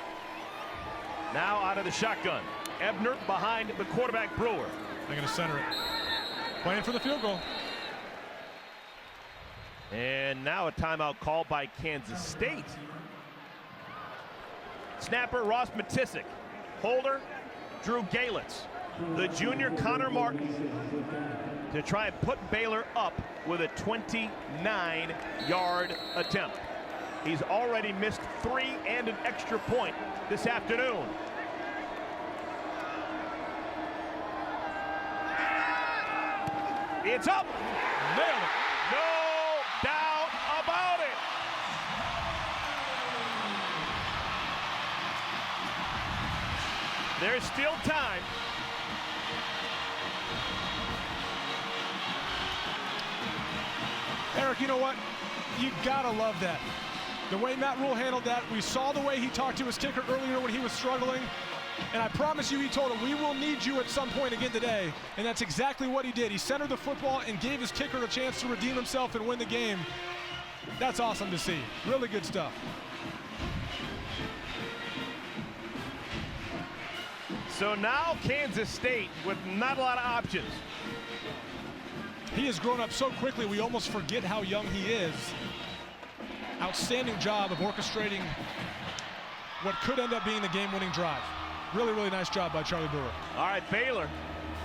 Now out of the shotgun. Ebner behind the quarterback, Brewer. They're going to center it. Playing for the field goal. And now a timeout called by Kansas State. Snapper Ross Matisic. Holder Drew Galitz. The junior Connor Martin to try and put Baylor up with a 29-yard attempt. He's already missed 3 and an extra point this afternoon. It's up. Nailed it. No doubt about it. There's still time. Eric, you know what? You gotta love that. The way Matt Rule handled that, we saw the way he talked to his kicker earlier when he was struggling. And I promise you, he told him, we will need you at some point again today. And that's exactly what he did. He centered the football and gave his kicker a chance to redeem himself and win the game. That's awesome to see. Really good stuff. So now Kansas State with not a lot of options. He has grown up so quickly, we almost forget how young he is. Outstanding job of orchestrating what could end up being the game-winning drive. Really, really nice job by Charlie Brewer. All right, Baylor.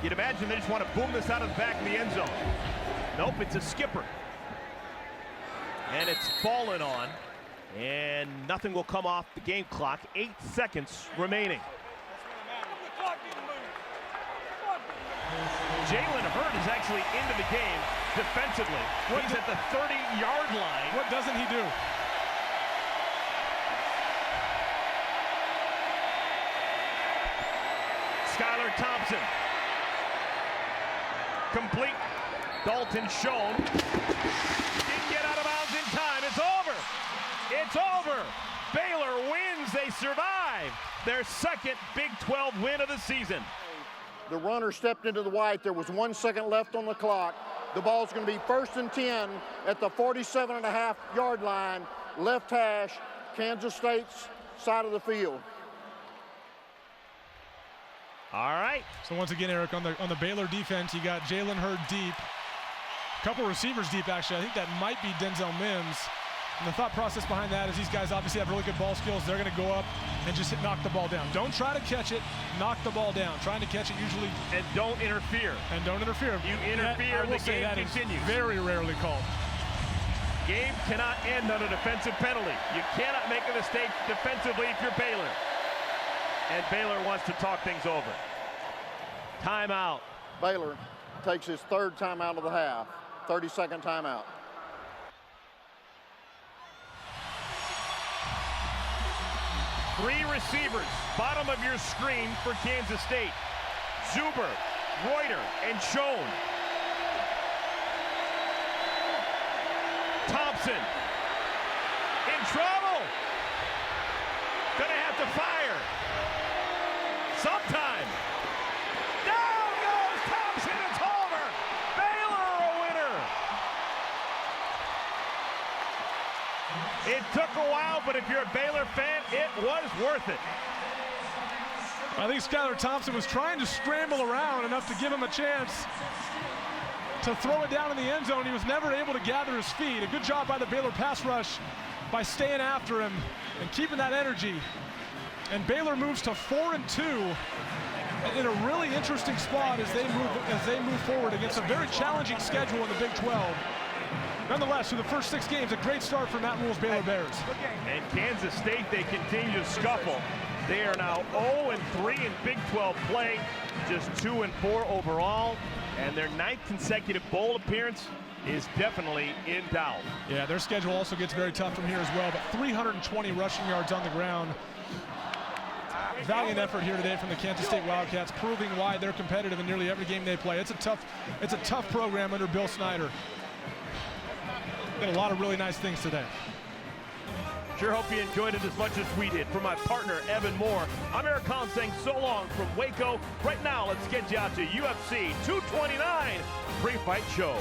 You'd imagine they just want to boom this out of the back of the end zone. Nope, it's a skipper. And it's fallen on. And nothing will come off the game clock. 8 seconds remaining. Jalen Hurd is actually into the game defensively. He's at the 30-yard line. What doesn't he do? Skylar Thompson. Complete. Dalton Schoen. Didn't get out of bounds in time. It's over. It's over. Baylor wins. They survive their 2nd Big 12 win of the season. The runner stepped into the white. There was 1 second left on the clock. The ball's going to be 1st and 10 at the 47.5-yard line, left hash, Kansas State's side of the field. All right. So once again, Eric, on the Baylor defense, you got Jalen Hurd deep. A couple receivers deep, actually. I think that might be Denzel Mims. And the thought process behind that is these guys obviously have really good ball skills. They're going to go up and just knock the ball down. Don't try to catch it. Knock the ball down. Trying to catch it usually. And don't interfere. And don't interfere. You interfere, the game continues. Very rarely called. Game cannot end on a defensive penalty. You cannot make a mistake defensively if you're Baylor. And Baylor wants to talk things over. Timeout. Baylor takes his 3rd timeout of the half. 30-second timeout. Three receivers, bottom of your screen for Kansas State. Zuber, Reuter, and Schoen. Thompson in trouble. Gonna have to fire. Sometime. Down goes Thompson. It's over. Baylor a winner. It took a while, but if you're a Baylor fan, it was worth it. I think Skylar Thompson was trying to scramble around enough to give him a chance to throw it down in the end zone. He was never able to gather his feet. A good job by the Baylor pass rush by staying after him and keeping that energy. And Baylor moves to 4-2 in a really interesting spot as they move forward against a very challenging schedule in the Big 12. Nonetheless, through the first 6 games, a great start for Matt Rule's Baylor Bears. And Kansas State, they continue to scuffle. They are now 0-3 in Big 12 play, just 2-4 overall, and their 9th consecutive bowl appearance is definitely in doubt. Yeah, their schedule also gets very tough from here as well, but 320 rushing yards on the ground. Valiant effort here today from the Kansas State Wildcats, proving why they're competitive in nearly every game they play. It's a tough program under Bill Snyder. Did a lot of really nice things today. Sure hope you enjoyed it as much as we did. For my partner, Evan Moore, I'm Eric Collins saying so long from Waco. Right now, let's get you out to UFC 229 Pre-Fight Show.